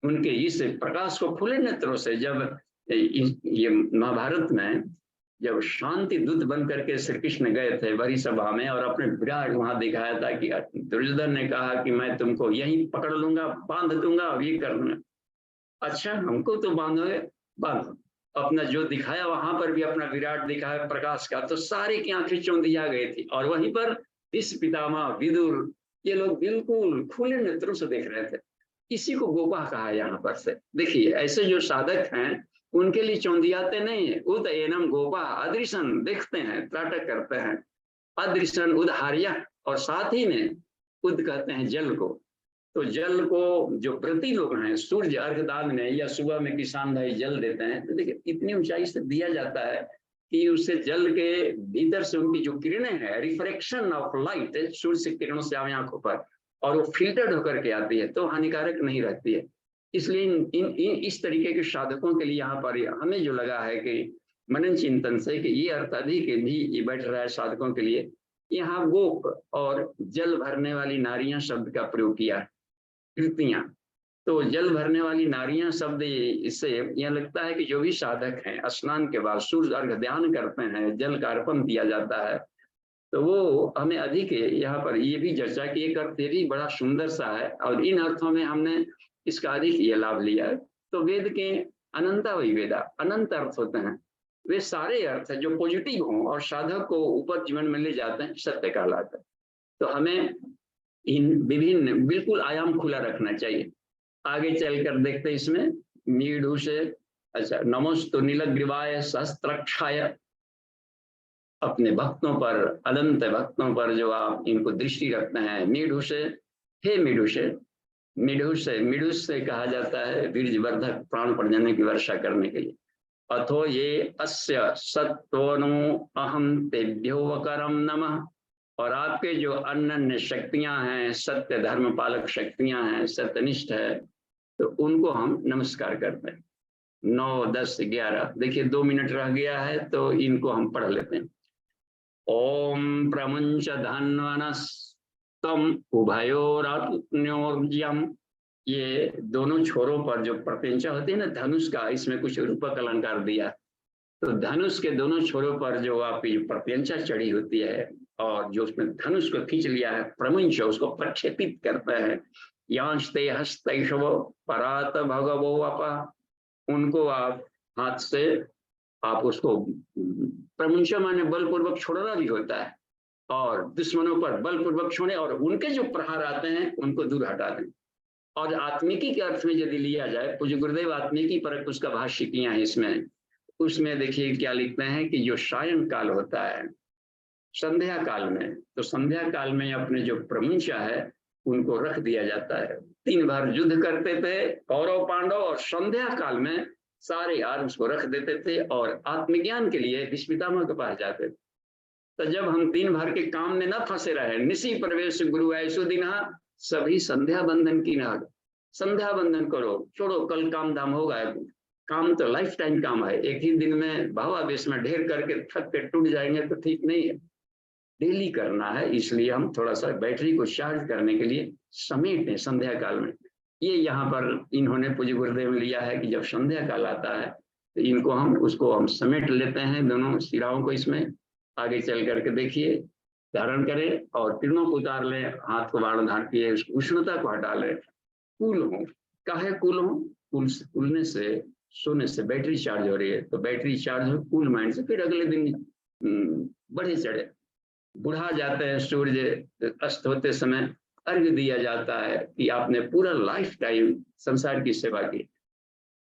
A: उनके इस प्रकाश को खुले नेत्रों से। जब ये महाभारत में जब शांति दूत बन करके श्री कृष्ण गए थे बड़ी सभा में और अपने विराट वहां दिखाया था कि दुर्योधन ने कहा कि मैं तुमको यहीं पकड़ लूंगा, बांध दूंगा, अब ये कर दूंगा। अच्छा हमको तो बांधोगे, बांधो। अपना जो दिखाया वहां पर भी अपना विराट दिखाया प्रकाश का, तो सारे की आंखें चौंधिया गई थी। और वहीं पर इस पितामह विदुर, ये लोग बिल्कुल खुले नेत्रों से देख रहे थे। इसी को गोपा कहा यहाँ पर से। देखिए ऐसे जो साधक हैं उनके लिए चौंधियाते नहीं है। उद एनम गोपा अदृशन, देखते हैं, त्राटक करते हैं। अदृशन उदाहर्य, और साथ ही में उद कहते हैं जल को। तो जल को जो व्रती लोग हैं, सूर्य अर्घदान में या सुबह में किसान भाई जल देते हैं, तो देखिए इतनी ऊंचाई से दिया जाता है कि उससे जल के भीतर से उनकी जो किरणें हैं, रिफ्रेक्शन ऑफ लाइट सूर्य से किरणों से आवे आंखों पर, और वो फिल्टर्ड होकर के आती है तो हानिकारक नहीं रहती है। इसलिए इस तरीके के साधकों के लिए यहाँ पर हमें जो लगा है कि मनन चिंतन से कि ये अर्थ अधिक भी ये बैठ रहा है साधकों के लिए, यहाँ गोप और जल भरने वाली नारियां शब्द का प्रयोग किया, कृतियां। तो जल भरने वाली नारियां शब्द इससे यह लगता है कि जो भी साधक हैं स्नान के बाद सूर्य अर्घ ध्यान करते हैं, जल का अर्पण दिया जाता है, तो वो हमें अधिक यहाँ पर ये भी चर्चा की एक अर्थ ये भी बड़ा सुंदर सा है और इन अर्थों में हमने इसका अधिक ये लाभ लिया है। तो वेद के अनंता वही वेदा, अनंत अर्थ होते हैं, वे सारे अर्थ है जो पॉजिटिव हों और साधक को ऊपर जीवन में ले जाते हैं, सत्य कहलाता है। तो हमें इन विभिन्न बिल्कुल आयाम खुला रखना चाहिए। आगे चलकर देखते हैं इसमें मीढ़ु से, अच्छा, नमोस्तु नीलग्रीवाय सहस्त्रक्षाय, अपने भक्तों पर, अनंत भक्तों पर जो आप इनको दृष्टि रखते हैं। मीढ़ु से, हे मीढ़ु से, मीढ़ु से कहा जाता है वीर्यवर्धक प्राण पर्जन्य की वर्षा करने के लिए। अथो ये अस्य सत्वनु अहम तेभ्यो वकरम नमः, और आपके जो अनन्य शक्तियां हैं, सत्य धर्म पालक शक्तियां हैं, सत्यनिष्ठ है, तो उनको हम नमस्कार करते हैं। 9, 10, 11, देखिए 2 मिनट रह गया है तो इनको हम पढ़ लेते हैं। ओम प्रमुंच धन्वनस्तम उभयोरन्योर्यम, ये दोनों छोरों पर जो प्रत्यंचा होती है ना धनुष का, इसमें कुछ रूपक अलंकार दिया, तो धनुष के दोनों छोरों पर जो आपकी प्रत्यंचा चढ़ी होती है और जो उसमें धनुष को खींच लिया है, प्रमुंच उसको प्रक्षेपित करता है। यांस्ते हस्तैषव परात भगवो अपा, उनको आप हाथ से आप उसको, प्रमुंच माने बलपूर्वक छोड़ना भी होता है, और दुश्मनों पर बलपूर्वक छोड़े और उनके जो प्रहार आते हैं उनको दूर हटा दें। और आत्मिकी के अर्थ में यदि लिया जाए, पूज्य गुरुदेव आत्मिकी पर उसका भाष्य किया है इसमें, उसमें देखिए क्या लिखते हैं कि जो सायं काल होता है संध्या काल में, तो संध्या काल में अपने जो प्रमुंचा है उनको रख दिया जाता है। 3 बार युद्ध करते थे कौरव पांडव, और संध्या काल में सारे आर्म्स को रख देते थे और आत्मज्ञान के लिए भीष्म पितामह के पास जाते थे। तो जब हम दिन भर के काम में न फंसे रहे, निशी प्रवेश गुरु ऐसो दिन सभी संध्या बंधन की नाग, संध्या बंधन करो, छोड़ो, कल काम धाम होगा। काम तो लाइफ टाइम काम है, एक ही दिन में भावावेश में ढेर करके थक के टूट जाएंगे तो ठीक नहीं है, डेली करना है। इसलिए हम थोड़ा सा बैटरी को चार्ज करने के लिए समेटें संध्या काल में। ये यहाँ पर इन्होंने पूज्य गुरुदेव में लिया है कि जब संध्या काल आता है तो इनको हम समेट लेते हैं, दोनों सिराओं को। इसमें आगे चल करके देखिए, धारण करें और किरणों को उतार लें, हाथ को बाण धारण किए, उष्णता को हटा लें, कूल हो। काहे कूल हो? कूलने से, सोने से बैटरी चार्ज हो रही है, तो बैटरी चार्ज हो कूल माइंड से, फिर अगले दिन बढ़े चढ़े। बुढ़ा जाते हैं सूर्य अस्त होते समय, अर्घ दिया जाता है कि आपने पूरा लाइफ टाइम संसार की सेवा की,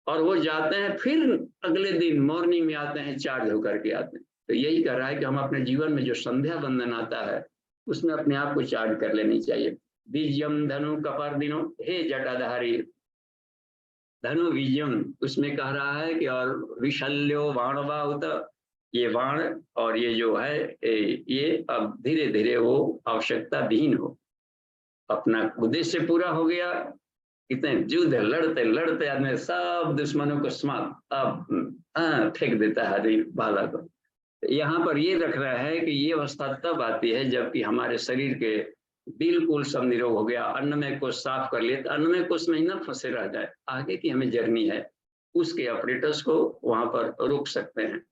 A: और वो जाते हैं फिर अगले दिन मॉर्निंग में आते हैं, चार्ज होकर के आते हैं। तो यही कर रहा है कि हम अपने जीवन में जो संध्या बंधन आता है उसमें अपने आप को चार्ज कर लेनी चाहिए। बीजम धनु कपर दिनो, हे जटाधारी धनु बीजम, उसमें कह रहा है कि और विशल्यो बाणबाहुत, ये बाण और ये जो है ये अब धीरे धीरे वो आवश्यकता विहीन हो, अपना उद्देश्य पूरा हो गया। इतने युद्ध लड़ते लड़ते आदमी सब दुश्मनों को समाप्त अब फेंक देता है भाला को। यहाँ पर ये रख रहा है कि ये अवस्था तब आती है जबकि हमारे शरीर के बिल्कुल सब निरोग हो गया, अन्नमय कोश साफ कर लिए, तो अन्नमय कोश में ही ना फंसे रह जाए। आगे की हमें जर्नी है, उसके ऑपरेटर्स को वहां पर रोक सकते हैं।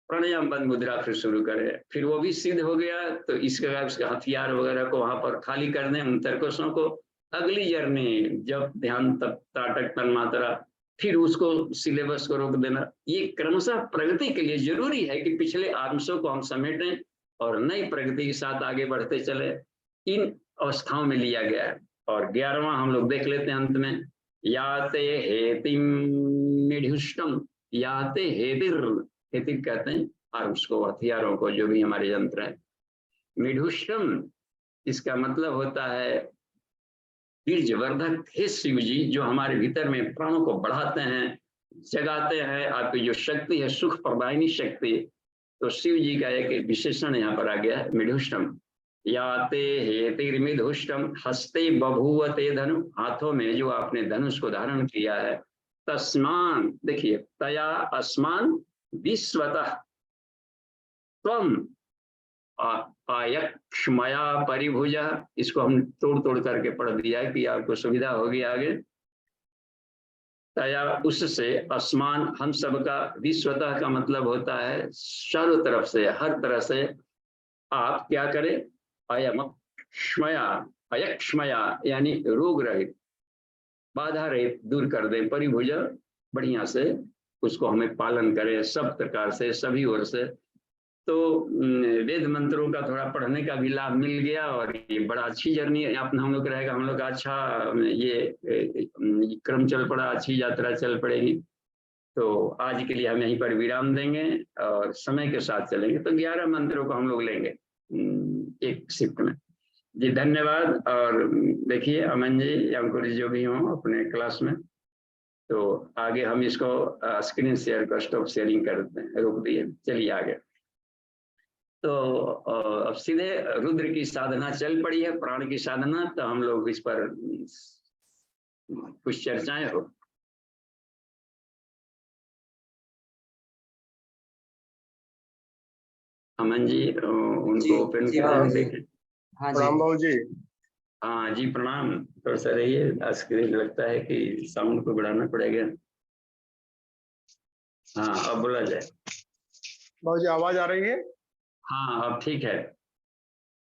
A: प्राणायाम बंद मुद्रा फिर शुरू करें, फिर वो भी सिद्ध हो गया तो इसका उसके हथियार वगैरह को वहां पर खाली कर दें, उन तरकोशों को। अगली जर्नी जब ध्यान तब ताटक तन मात्रा, फिर उसको सिलेबस को रोक देना। ये क्रमशः प्रगति के लिए जरूरी है कि पिछले आदर्शों को हम समेटें और नई प्रगति के साथ आगे बढ़ते चले। इन अवस्थाओं में लिया गया है। और 11वां हम लोग देख लेते हैं अंत में, याते हेतिम मिढुष्टम, याते हेतिर, हेतिर कहते हैं आर्म्स को, हथियारों को, जो भी हमारे यंत्र है। मिढुष्टम इसका मतलब होता है वीर्यवर्धक, हे शिव जी, जो हमारे भीतर में प्राणों को बढ़ाते हैं, जगाते हैं। आपकी जो शक्ति है सुख प्रदायिनी शक्ति, तो शिव जी का एक विशेषण यहाँ पर आ गया है मिढुष्टम। याते हेतिर्मिधुष्टम हस्ते बभूव ते धनु, हाथों में जो आपने धनुष को धारण किया है, तस्मान, देखिए तया अस्मान विश्वतः त्वम आयक्ष्मया परिभुजा, इसको हम तोड़ तोड़ करके पढ़ दिया है कि आपको सुविधा होगी आगे। तया, उससे, अस्मान, हम सबका, विश्वतः का मतलब होता है सर्व तरफ से, हर तरह से आप क्या करें, अयमक्षमया, अयक्षमया यानी रोग रहित, बाधा रहित दूर कर दे, परिभुजा बढ़िया से उसको हमें पालन करें सब प्रकार से, सभी ओर से। तो वेद मंत्रों का थोड़ा पढ़ने का भी लाभ मिल गया और ये बड़ा अच्छी जर्नी अपना हम लोग रहेगा, हम लोग का अच्छा ये क्रम चल पड़ा, अच्छी यात्रा चल पड़ेगी। तो आज के लिए हम यहीं पर विराम देंगे और समय के साथ चलेंगे। तो 11 मंत्रों को हम लोग लेंगे एक शिफ्ट में। जी धन्यवाद। और देखिए अमन जी, अंकुर जो भी हों अपने क्लास में, तो आगे हम इसको स्क्रीन शेयर का स्टॉप शेयरिंग करते हैं, रोक दिए, चलिए आगे। तो अब सीधे रुद्र की साधना चल पड़ी है, प्राण की साधना। तो हम लोग इस पर कुछ चर्चाएं हो। अमन जी उनको ओपन करें, देखें।
B: हाँ
C: प्रणाम बाबू जी।
A: हाँ जी प्रणाम। थोड़ा सा रहिए, स्क्रीन लगता है कि साउंड को बढ़ाना पड़ेगा। हाँ अब बोला जाए।
C: बाबू जी आवाज आ रही है?
A: हाँ अब ठीक है।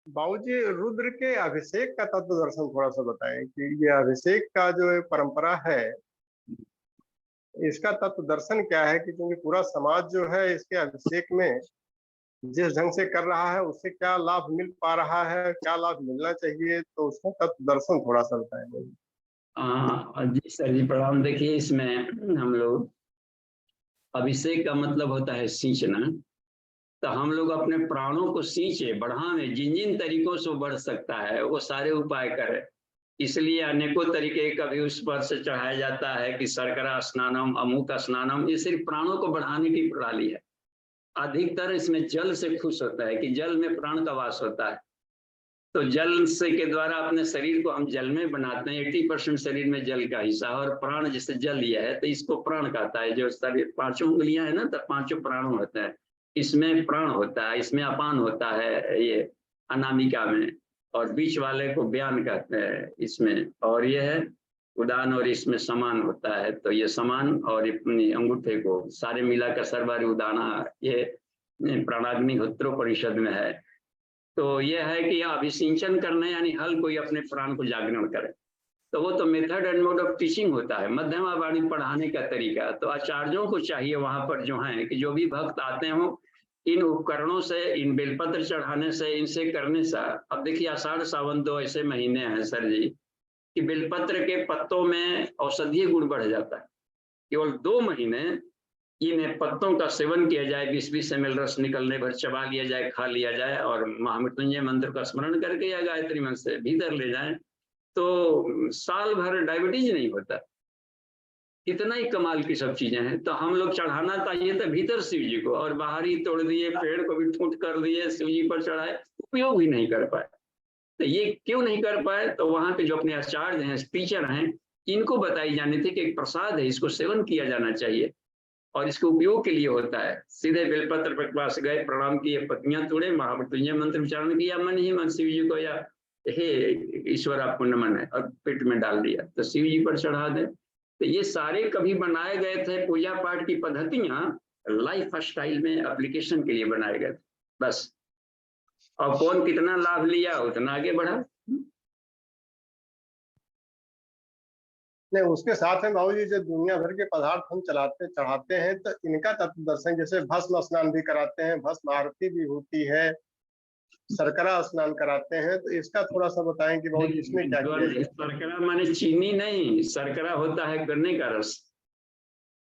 C: बाबू जी रुद्र के अभिषेक का तत्व दर्शन थोड़ा सा बताएं कि ये अभिषेक का जो परंपरा है, इसका तत्व दर्शन क्या है? कि क्योंकि पूरा समाज जो है इसके अभिषेक में जिस ढंग से कर रहा है, उससे क्या लाभ मिल पा रहा है, क्या लाभ मिलना चाहिए, तो उसका तत्व दर्शन थोड़ा सा बताएं।
A: जी सर जी प्रणाम। देखिए इसमें हम लोग, अभिषेक का मतलब होता है सींचना। तो हम लोग अपने प्राणों को सींचे, बढ़ाने, जिन जिन तरीकों से बढ़ सकता है वो सारे उपाय करें। इसलिए अनेकों तरीके कभी उस पर से चढ़ाया जाता है कि शर्करा स्नानम, अमुक स्नानम, ये सिर्फ प्राणों को बढ़ाने की प्रणाली है। अधिकतर इसमें जल से खुश होता है कि जल में प्राण का वास होता है। तो जल से के द्वारा अपने शरीर को हम जल में बनाते हैं। 80% शरीर में जल का हिस्सा है और प्राण जिसे जल लिया है तो इसको प्राण कहता है। जो शरीर 5 उंगलियां है ना, तो 5 प्राण होते हैं। इसमें प्राण होता है, इसमें अपान होता है ये अनामिका में, और बीच वाले को व्यान कहते हैं इसमें, और ये है उदान, और इसमें समान होता है। तो ये समान और अपनी अंगूठे को सारे मिलाकर सर्वारी उदाना, ये प्राणाग्निहोत्रोपनिषद में है। तो यह है कि अभिसिंचन करना यानी हल कोई अपने प्राण को जागरण करे। तो वो तो method and mode of teaching होता है, मध्यमा वाणी पढ़ाने का तरीका। तो आचार्यों को चाहिए वहां पर जो है कि जो भी भक्त आते हों, इन उपकरणों से, इन बेलपत्र चढ़ाने से, इनसे करने से। अब देखिए आषाढ़ सावन 2 ऐसे महीने हैं सर जी कि बेलपत्र के पत्तों में औषधीय गुण बढ़ जाता है। केवल 2 महीने इन पत्तों का सेवन किया जाए, 20-20 ml रस निकलने भर चबा लिया जाए, खा लिया जाए, और महामृत्युंजय मंत्र का स्मरण करके या गायत्री मंत्र से भीतर ले जाए, तो साल भर डायबिटीज नहीं होता। इतना ही कमाल की सब चीजें हैं। तो हम लोग चढ़ाना चाहिए तो भीतर शिव जी को, और बाहर ही तोड़ दिए, पेड़ को भी ठूंठ कर दिए, शिव जी पर चढ़ाए, उपयोग भी नहीं कर पाए। तो ये क्यों नहीं कर पाए? तो वहां के जो अपने आचार्य हैं, टीचर हैं, इनको बताई जानी थी कि एक प्रसाद है, इसको सेवन किया जाना चाहिए और इसके उपयोग के लिए होता है। सीधे बेलपत्र पर पास गए, प्रणाम किए, पत्नियां तोड़े, महामृत्युंजय मंत्र उच्चारण किया मन ही मन शिव जी को, या हे ईश्वर आपको नमन है, और पेट में डाल दिया, तो शिव जी पर चढ़ा दे। तो ये सारे कभी बनाए गए थे पूजा पाठ की पद्धतियां, लाइफ स्टाइल में एप्लीकेशन के लिए बनाए गए थे बस। और कौन कितना लाभ लिया उतना आगे बढ़ा।
C: नहीं, उसके साथ में बाबू जी जो दुनिया भर के पदार्थ हम चढ़ाते हैं, तो इनका तत्व दर्शन, जैसे भस्म स्नान भी कराते हैं, भस्म आरती भी होती है, शर्करा स्नान कराते हैं, तो इसका थोड़ा सा बताएं कि बाबू जी इसमें क्या किया जाए।
A: शर्करा माने चीनी नहीं, शर्करा होता है गन्ने का रस।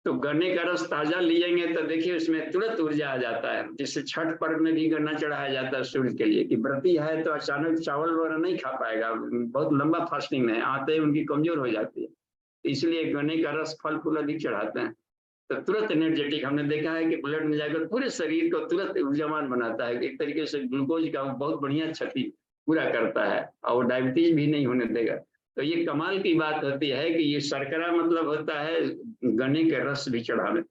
A: तो गन्ने का रस ताजा लिएंगे तो देखिए उसमें तुरंत ऊर्जा आ जाता है। जिससे छठ पर्व में भी गन्ना चढ़ाया जाता है सूर्य के लिए, कि व्रती है तो अचानक चावल वगैरह नहीं खा पाएगा, बहुत लंबा फास्टिंग में आते ही उनकी कमजोर हो जाती है, इसलिए गन्ने का रस फल फूल अधिक चढ़ाते हैं। तो तुरंत एनर्जेटिक, हमने देखा है कि ब्लड में जाकर पूरे शरीर को तुरंत ऊर्जावान बनाता है, एक तरीके से ग्लूकोज का बहुत बढ़िया क्षति पूरा करता है और डायबिटीज भी नहीं होने देगा। तो ये कमाल की बात होती है कि ये शर्करा मतलब होता है गन्ने के रस भी चढ़ाने,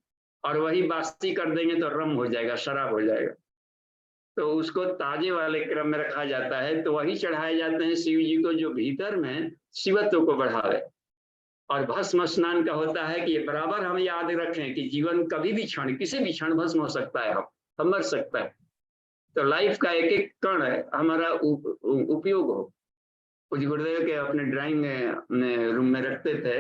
A: और वही बासी कर देंगे तो रम हो जाएगा, शराब हो जाएगा। तो उसको ताजे वाले क्रम में रखा जाता है, तो वही चढ़ाए जाते हैं शिव जी को जो भीतर में शिवत्व को बढ़ावे। और भस्म स्नान का होता है कि ये बराबर हम याद रखें कि जीवन कभी भी क्षण, किसी भी क्षण भस्म हो सकता है, हम मर सकता है। तो लाइफ का एक एक कण है हमारा उपयोग हो। कुछ गुरुदेव के अपने ड्राइंग रूम में रखते थे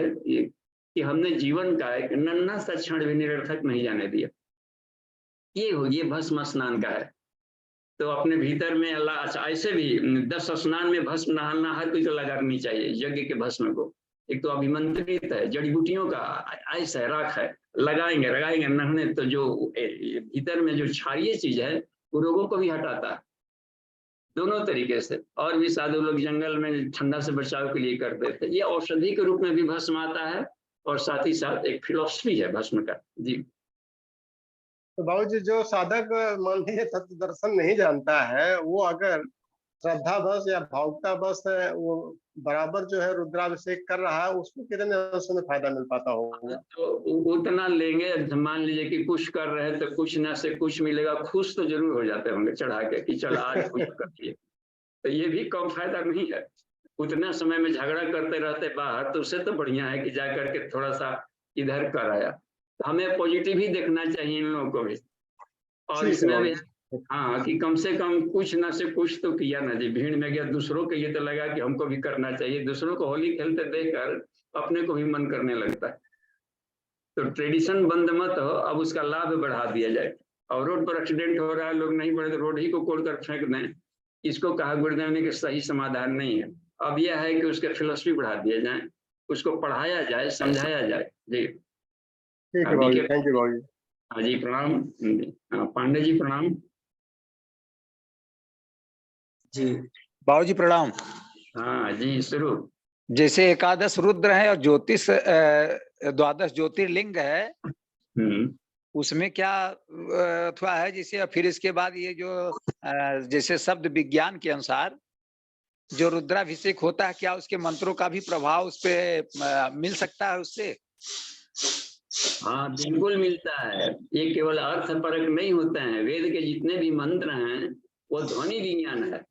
A: कि हमने जीवन का एक नन्हा सा क्षण भी निरर्थक नहीं जाने दिया। ये भस्म स्नान का है। तो अपने भीतर में अल्लाह, अच्छा ऐसे भी 10 स्नान में भस्म नहाना हर कोई को लगानी चाहिए। यज्ञ के भस्म को एक तो अभिमंत्रित है, जड़ी बूटियों का ऐसा राख है, लगाएंगे नहाने, तो जो भीतर में जो क्षारीय चीज है वो रोगों को भी हटाता है, दोनों तरीके से। और भी साधु लोग जंगल में ठंडा से बचाव के लिए करते थे। ये औषधि के रूप में भी भस्म आता है और साथ ही साथ एक फिलॉसफी है भस्म का। जी
C: तो बाबूजी, जो साधक मान लीजिए तत्व दर्शन नहीं जानता है, वो अगर श्रद्धा बस या भावुकता बस वो बराबर जो है रुद्राभिषेक कर रहा है, उसको कितने अंशों में फायदा मिल पाता होगा?
A: तो उतना लेंगे, मान लीजिए कि कुछ कर रहे हैं तो कुछ ना से कुछ मिलेगा, खुश तो जरूर हो जाते होंगे चढ़ा के कि चल आज कुछ करिए। तो ये भी कम फायदा नहीं है। उतना समय में झगड़ा करते रहते बाहर, तो उससे तो बढ़िया है कि जाकर के थोड़ा सा इधर कराया। तो हमें पॉजिटिव ही देखना चाहिए इन लोगों को भी। और इसमें भी हाँ कि कम से कम कुछ ना से कुछ तो किया ना जी। भीड़ में गया, दूसरों के ये तो लगा कि हमको भी करना चाहिए। दूसरों को होली खेलते देखकर अपने को भी मन करने लगता है। तो ट्रेडिशन बंद मत हो, अब उसका लाभ बढ़ा दिया जाए। और रोड पर एक्सीडेंट हो रहा है, लोग नहीं बढ़े तो रोड ही को कोड़ कर फेंक दें, इसको कहा गुरुदेव ने कि सही समाधान नहीं है। अब यह है कि उसके फिलोसफी बढ़ा दिया जाए, उसको पढ़ाया जाए, समझाया जाए। जी
C: ठीक है बाबूजी, थैंक यू बाबूजी।
A: हाँ जी प्रणाम। पांडे जी प्रणाम।
B: जी बाबूजी प्रणाम।
A: हाँ जी शुरू।
B: जैसे एकादश रुद्र है और ज्योतिष 12 ज्योतिर्लिंग है, उसमें क्या अथवा है जिसे, फिर इसके बाद ये जो जैसे शब्द विज्ञान के अनुसार जो रुद्राभिषेक होता है, क्या उसके मंत्रों का भी प्रभाव उस पे मिल सकता है उससे?
A: हाँ बिल्कुल मिलता है। ये केवल अर्थ परक नहीं होते हैं। वेद के जितने भी मंत्र हैं वो ध्वनि विज्ञान है।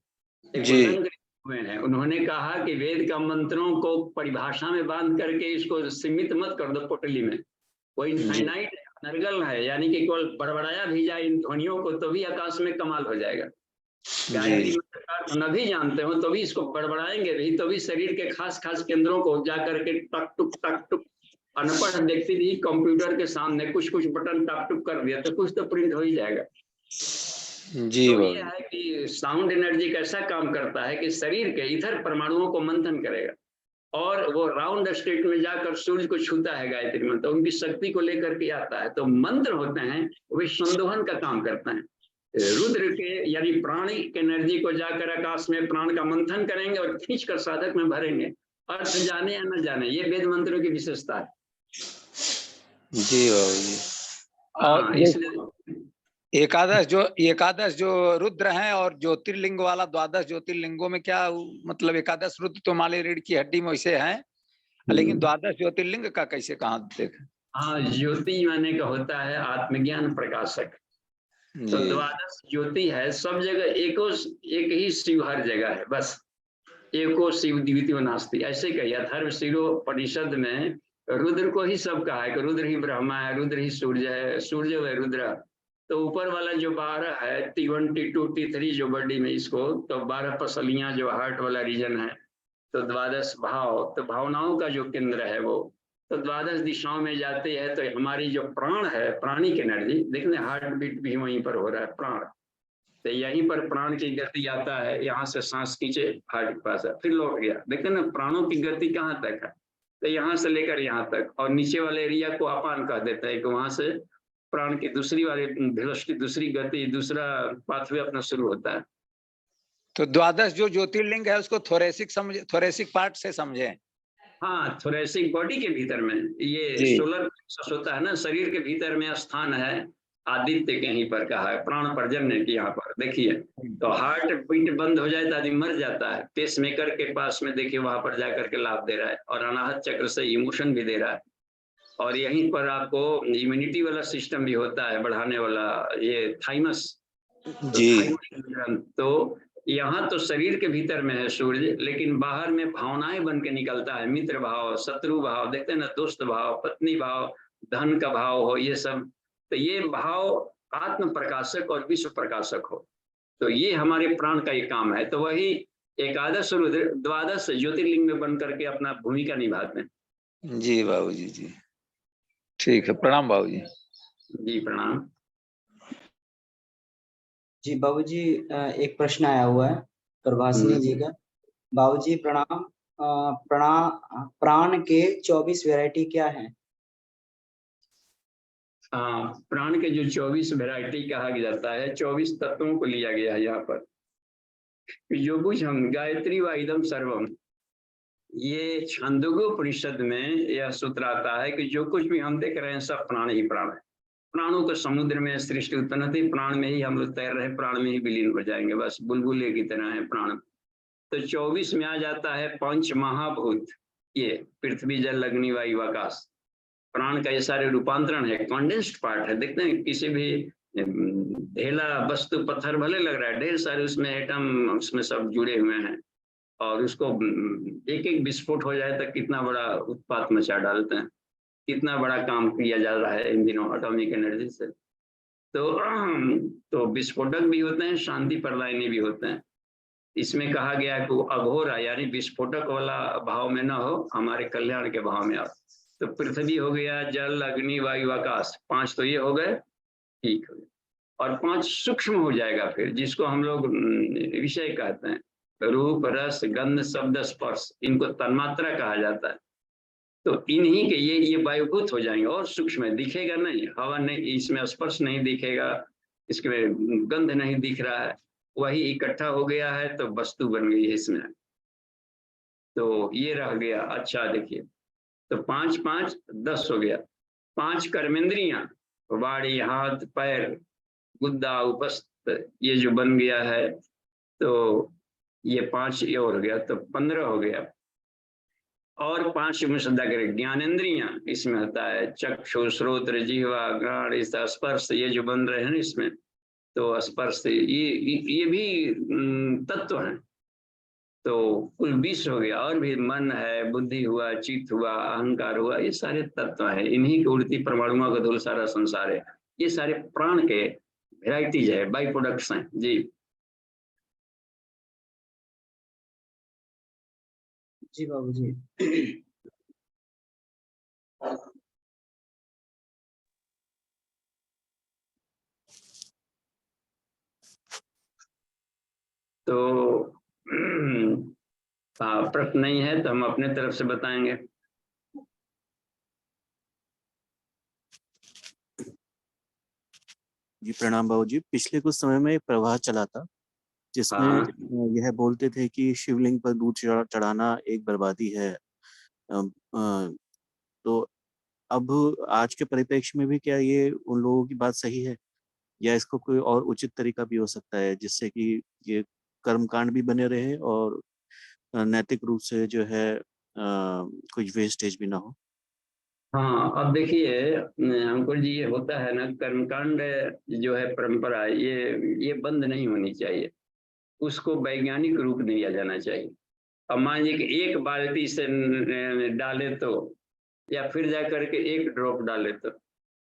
B: जी
A: हुए हैं, उन्होंने कहा कि वेद का मंत्रों को परिभाषा में बांध करके इसको सीमित मत कर दो पोटली में। वो इनफाइनाइट नर्गल है, यानी कि केवल बड़बड़ाया भी जाए इन ध्वनियों को तो भी आकाश में कमाल हो जाएगा। गायत्री मंत्र न भी जानते हो तो भी इसको बड़बड़ाएंगे भी तो भी शरीर के खास खास केंद्रों को जाकर के टक टुक अनपढ़ व्यक्ति भी कंप्यूटर के सामने कुछ कुछ बटन टक टुक कर दिया तो कुछ तो प्रिंट हो ही जाएगा।
B: जी
A: तो ये है कि साउंड एनर्जी कैसा काम करता है कि शरीर के इधर परमाणुओं को मंथन करेगा और वो राउंड स्टेट में जाकर सूर्य को छूता है गायत्री मंत्र, उनकी शक्ति को लेकर के आता है। तो मंत्र होते हैं वे संदोहन का काम करते हैं। रुद्र के यानी प्राणिक एनर्जी को जाकर आकाश में प्राण का मंथन करेंगे और खींच कर साधक में भरेंगे। अर्थ जाने या न जाने, ये वेद मंत्रों की विशेषता है।
B: जी और
A: इसलिए
B: एकादश जो रुद्र हैं और ज्योतिर्लिंग वाला 12 ज्योतिर्लिंगों में क्या मतलब, एकादश रुद्र तो माले रीढ़ की हड्डी में वैसे हैं, लेकिन 12 ज्योतिर्लिंग का कैसे कहाँ देखें?
A: हाँ ज्योति माने का होता है आत्मज्ञान प्रकाशक। तो 12 ज्योति है सब जगह, एक ही शिव हर जगह है, बस एको शिव द्वितीयो नास्ति ऐसे कही। अथर्व शीरोपनिषद में रुद्र को ही सब कहा है कि रुद्र ही ब्रह्मा है, रुद्र ही सूर्य है, सूर्य व रुद्र। तो ऊपर वाला जो 12 है T1 T2 T3 जो बॉडी में, इसको तो 12 पसलियां जो हार्ट वाला रीजन है, तो 12 भाव, तो भावनाओं का जो केंद्र है वो तो 12 दिशाओं में जाती है। तो हमारी जो प्राण है, प्राणिक एनर्जी, देखने हार्ट बीट भी वहीं पर हो रहा है प्राण, तो यहीं पर प्राण की गति आता है। यहाँ से सांस खींचे हार्ट के पास है, फिर लौट गया। देखते ना प्राणों की गति कहाँ तक है, तो यहाँ से लेकर यहाँ तक, और नीचे वाले एरिया को अपान कह देते हैं कि वहां से प्राण की दूसरी वाली वेलोसिटी, दूसरी गति, दूसरा पाथवे अपना शुरू होता है।
B: तो 12 जो ज्योतिर्लिंग है उसको थोरेसिक पार्ट से समझें।
A: हाँ, थोरेसिक बॉडी के भीतर में ये सोलर प्लेक्सस होता है ना, शरीर के भीतर में स्थान है आदित्य के, यहीं पर कहा है प्राण पर्जन्य की। यहाँ पर देखिए, तो हार्ट बीट बंद हो जाए तो आदमी मर जाता है, पेस मेकर के पास में देखिए वहां पर जाकर के लाभ दे रहा है, और अनाहत चक्र से इमोशन भी दे रहा है, और यहीं पर आपको इम्यूनिटी वाला सिस्टम भी होता है बढ़ाने वाला, ये थाइमस
D: जी।
A: तो यहाँ तो शरीर के भीतर में है सूर्य, लेकिन बाहर में भावनाएं बन के निकलता है, मित्र भाव, शत्रु भाव, देखते हैं ना, दोस्त भाव, पत्नी भाव, धन का भाव हो, ये सब। तो ये भाव आत्म प्रकाशक और विश्व प्रकाशक हो, तो ये हमारे प्राण का ये काम है। तो वही एकादश रुद्र द्वादश ज्योतिर्लिंग में बन करके अपना भूमिका निभाते हैं।
B: जी बाबूजी, जी ठीक है, प्रणाम बाबूजी।
A: जी प्रणाम।
E: जी बाबूजी, एक प्रश्न आया हुआ है प्रभासिनी जी का। बाबूजी प्रणाम, प्राण के 24 वैरायटी क्या है?
A: प्राण के जो 24 वैरायटी कहा जाता है, 24 तत्वों को लिया गया है यहाँ पर। जो कुछ हम गायत्री व इदम सर्वम, ये छांदोग्योपनिषद में यह सूत्र आता है कि जो कुछ भी हम देख रहे हैं सब प्राण ही प्राण है। प्राणों के समुद्र में सृष्टि उत्पन्न थी, प्राण में ही हम लोग तैर रहे, प्राण में ही विलीन हो जाएंगे, बस बुलबुले की तरह है प्राण। तो 24 में आ जाता है पंच महाभूत, ये पृथ्वी जल अग्नि वायु आकाश। प्राण का ये सारे रूपांतरण है, कॉन्डेंस्ड पार्ट है। देखते हैं किसी भी ढेला वस्तु पत्थर भले लग रहा है, ढेर सारे उसमें एटम उसमें सब जुड़े हुए हैं, और उसको एक एक विस्फोट हो जाए तो कितना बड़ा उत्पात मचा डालते हैं, कितना बड़ा काम किया जा रहा है इन दिनों एटॉमिक एनर्जी से। तो विस्फोटक भी होते हैं, शांति प्रदायनी भी होते हैं। इसमें कहा गया है कि वो अघोरा यानी विस्फोटक वाला भाव में ना हो, हमारे कल्याण के भाव में आओ। तो पृथ्वी हो गया, जल अग्नि वायु आकाश, 5 तो ये हो गए, ठीक हो गए। और 5 सूक्ष्म हो जाएगा फिर, जिसको हम लोग विषय कहते हैं, रूप रस गंध शब्द स्पर्श, इनको तन्मात्रा कहा जाता है। तो इन्हीं के ये वायुभूत हो जाएंगे, और सूक्ष्म है, दिखेगा नहीं, हवा नहीं, इसमें स्पर्श नहीं दिखेगा, इसमें गंध नहीं दिख रहा है, वही इकट्ठा हो गया है तो वस्तु बन गई है इसमें। तो ये रह गया। अच्छा देखिए, तो 5 5 10 हो गया। 5 कर्मेंद्रियां, वाणी हाथ पैर गुद्दा उपस्थ, ये जो बन गया है, तो ये 5 ये और हो गया, तो 15 हो गया। और 5 में श्रद्धा करें, ज्ञानेन्द्रियां इसमें होता है, चक्षु श्रोत्र जिह्वा घ्राण, इस स्पर्श, ये जो बन रहे हैं इसमें, तो स्पर्श ये भी तत्व है। तो कुल 20 हो गया। और भी मन है, बुद्धि हुआ, चित्त हुआ, अहंकार हुआ, ये सारे तत्व है, इन्हीं की उड़ती परमाणुओं का धूल सारा संसार है। ये सारे प्राण के वेराइटीज है, बाई प्रोडक्ट्स हैं। जी
E: जी बाबूजी।
A: तो प्रश्न नहीं है तो हम अपने तरफ से बताएंगे।
D: जी प्रणाम बाबूजी। पिछले कुछ समय में एक प्रवाह चला था जिसमें यह बोलते थे कि शिवलिंग पर दूध चढ़ाना एक बर्बादी है। तो अब आज के परिप्रेक्ष्य में भी क्या ये उन लोगों की बात सही है, या इसको कोई और उचित तरीका भी हो सकता है जिससे कि ये कर्मकांड भी बने रहे और नैतिक रूप से जो है कुछ वेस्टेज भी ना हो?
A: हाँ, अब देखिए अंकुर जी, ये होता है ना, कर्मकांड जो है परंपरा, ये बंद नहीं होनी चाहिए, उसको वैज्ञानिक रूप दिया जाना चाहिए। अब मान लीजिए कि एक बाल्टी से डाले तो, या फिर जा करके एक ड्रॉप डाले तो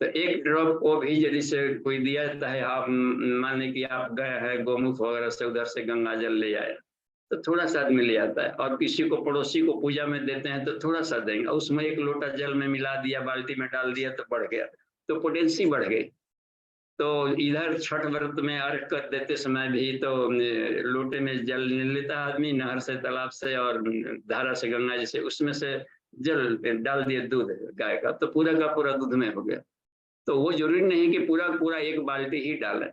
A: एक ड्रॉप को भी यदि से कोई दिया जाता है, आप मान लीजिए कि आप गए हैं गोमुख वगैरह से, उधर से गंगा जल ले आए तो थोड़ा सा आदमी ले आता है, और किसी को पड़ोसी को पूजा में देते हैं तो थोड़ा सा देंगे, उसमें 1 लोटा जल में मिला दिया, बाल्टी में डाल दिया तो बढ़ गया, तो पोटेंसी बढ़ गई। तो इधर छठ व्रत में अर्घ कर देते समय भी तो लोटे में जल लेता आदमी नहर से, तालाब से और धारा से, गंगा जी से, उसमें से जल डाल दिए दूध गाय का, तो पूरा का पूरा दूध में हो गया। तो वो जरूरी नहीं कि पूरा पूरा एक बाल्टी ही डालें,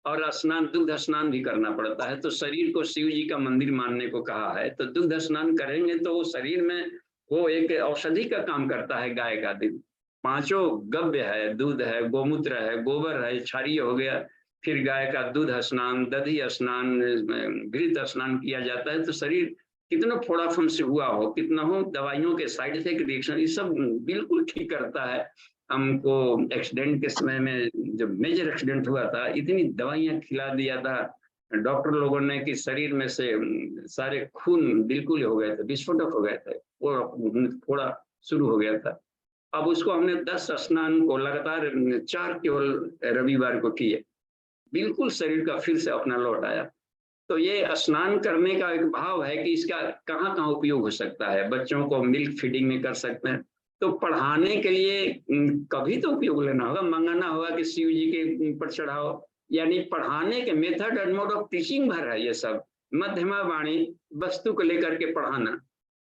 A: और स्नान, दुग्ध स्नान भी करना पड़ता है। तो शरीर को शिव जी का मंदिर मानने को कहा है, तो दुग्ध स्नान करेंगे तो वो शरीर में वो एक औषधि का काम करता है। गाय का दूध पांचों गव्य है, दूध है, गोमूत्र है, गोबर है, क्षारीय हो गया, फिर गाय का दूध स्नान, दधी स्नान, घृत स्नान किया जाता है। तो शरीर कितना फोड़ाफन से हुआ हो, कितना हो दवाइयों के साइड इफेक्ट रिएक्शन, ये सब बिल्कुल ठीक करता है। हमको एक्सीडेंट के समय में, जब मेजर एक्सीडेंट हुआ था, इतनी दवाइयां खिला दिया था डॉक्टर लोगों ने कि शरीर में से सारे खून बिल्कुल हो गए थे, विस्फोटक हो गए थे, वो थोड़ा शुरू हो गया था। अब उसको हमने 10 स्नान को लगातार 4 केवल रविवार को किए, बिल्कुल शरीर का फिर से अपना लौट आया। तो ये स्नान करने का एक भाव है कि इसका कहाँ कहाँ उपयोग हो सकता है। बच्चों को मिल्क फीडिंग में कर सकते हैं, तो पढ़ाने के लिए कभी तो उपयोग लेना होगा, मंगाना होगा कि शिव जी के ऊपर चढ़ाओ, यानी पढ़ाने के method and mode of teaching भर है ये सब। मध्यमा वाणी वस्तु को लेकर के पढ़ाना,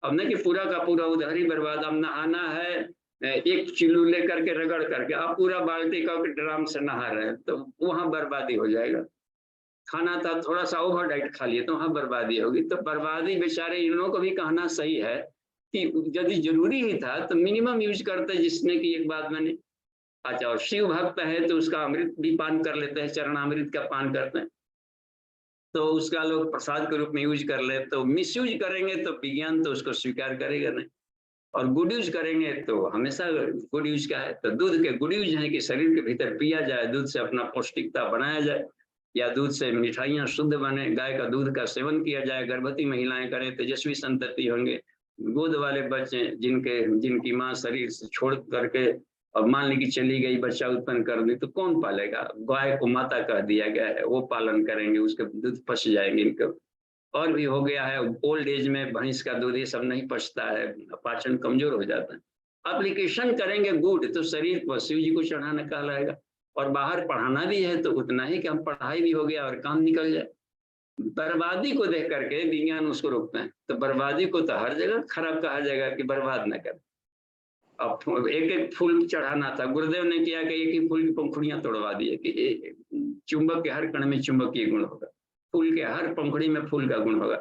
A: अब नहीं कि पूरा का पूरा उधर ही बर्बाद। अब नहाना है, एक चिल्लू लेकर के रगड़ करके आप पूरा बाल्टी का ड्राम से नहा रहे हैं, तो वहां बर्बादी हो जाएगा। खाना था, थोड़ा सा ओवर डाइट खा लिए तो वहां बर्बादी होगी। तो बर्बादी बेचारे इन लोगों को भी कहना सही है कि यदि जरूरी ही था तो मिनिमम यूज करते, जिसने की एक बात मैंने, अच्छा और शिव भक्त है तो उसका अमृत भी पान कर लेते हैं, चरणामृत का पान करते हैं, तो उसका लोग प्रसाद के रूप में यूज कर ले। तो मिस यूज करेंगे तो विज्ञान तो उसको स्वीकार करेगा नहीं, और गुड यूज करेंगे तो हमेशा गुड यूज का है। तो दूध के गुड यूज है कि शरीर के भीतर पिया जाए, दूध से अपना पौष्टिकता बनाया जाए, या दूध से मिठाइयाँ शुद्ध बने, गाय का दूध का सेवन किया जाए, गर्भवती महिलाएं करें, तेजस्वी संतति होंगे। गोद वाले बच्चे जिनकी माँ शरीर से छोड़ करके अब मान ली कि चली गई, बच्चा उत्पन्न कर दी, तो कौन पालेगा? गाय को माता कह दिया गया है, वो पालन करेंगे, उसके दूध पच जाएंगे इनके। और भी हो गया है, ओल्ड एज में भैंस का दूध ये सब नहीं पचता है, पाचन कमजोर हो जाता है। एप्लीकेशन करेंगे गुड तो शरीर को शिव जी को चढ़ाना कहलाएगा। और बाहर पढ़ाना भी है तो उतना ही कि हम पढ़ाई भी हो गया और काम निकल जाए। बर्बादी को देख करके विज्ञान उसको रोकता है। तो बर्बादी को तो हर जगह खराब कहा जाएगा कि बर्बाद न कर। अब एक एक फूल चढ़ाना था, गुरुदेव ने किया कि एक ही फूल की पंखुड़ियां तोड़वा दिए कि चुंबक के हर कण में चुंबकीय गुण होगा, फूल के हर पंखुड़ी में फूल का गुण होगा।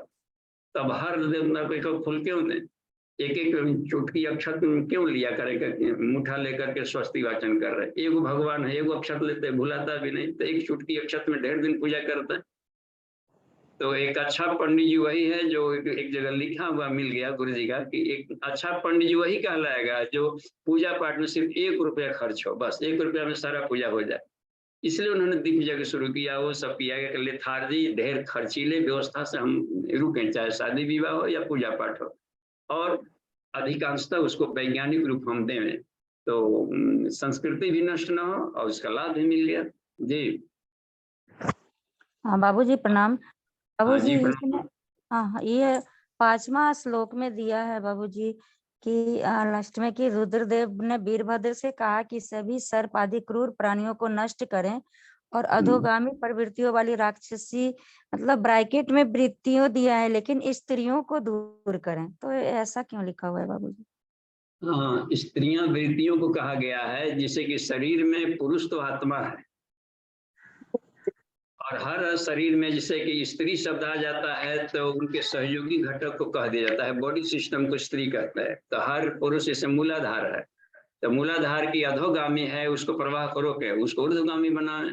A: तब हर फूल क्यों दें? एक एक चुटकी अक्षत क्यों लिया करेगा? मुठा लेकर के स्वस्ति वाचन कर रहे, एगो भगवान है, एगो अक्षत लेते, भुलाता भी नहीं, तो एक चुटकी अक्षत में ढेर दिन पूजा करता है। तो एक अच्छा पंडित जी वही है जो एक जगह लिखा हुआ मिल गया गुरु जी का कि एक अच्छा पंडित जी वही कहलाएगा जो पूजा पाठ में सिर्फ 1 रुपया खर्च हो, बस 1 रुपया में सारा पूजा हो जाए। इसलिए उन्होंने दीप जग शुरू किया, वो सब किया गया। लेथार्जी ढेर खर्चीले व्यवस्था से हम रुकें, चाहे शादी विवाह हो या पूजा पाठ हो, और अधिकांशतः उसको वैज्ञानिक रूप हम दें तो संस्कृति भी नष्ट ना हो और उसका लाभ भी मिल गया। जी
F: हाँ बाबूजी प्रणाम। बाबूजी
A: जी
F: इसमें हाँ ये 5वां श्लोक में दिया है बाबूजी कि लास्ट में कि रुद्रदेव ने वीरभद्र से कहा कि सभी सर्प आदि क्रूर प्राणियों को नष्ट करें और अधोगामी प्रवृत्तियों वाली राक्षसी मतलब ब्रैकेट में वृत्तियों दिया है, लेकिन स्त्रियों को दूर करें, तो ऐसा क्यों लिखा हुआ है बाबूजी?
A: हाँ, स्त्रियां वृत्तियों को कहा गया है, जिसे कि शरीर में पुरुष तो आत्मा है और हर शरीर में जैसे कि स्त्री शब्द आ जाता है तो उनके सहयोगी घटक को कह दिया जाता है, बॉडी सिस्टम को स्त्री कहता है। तो हर पुरुष जैसे मूलाधार है, तो मूलाधार की अधोगामी है, उसको प्रवाह करो के उसको ऊर्ध्वगामी बनाए।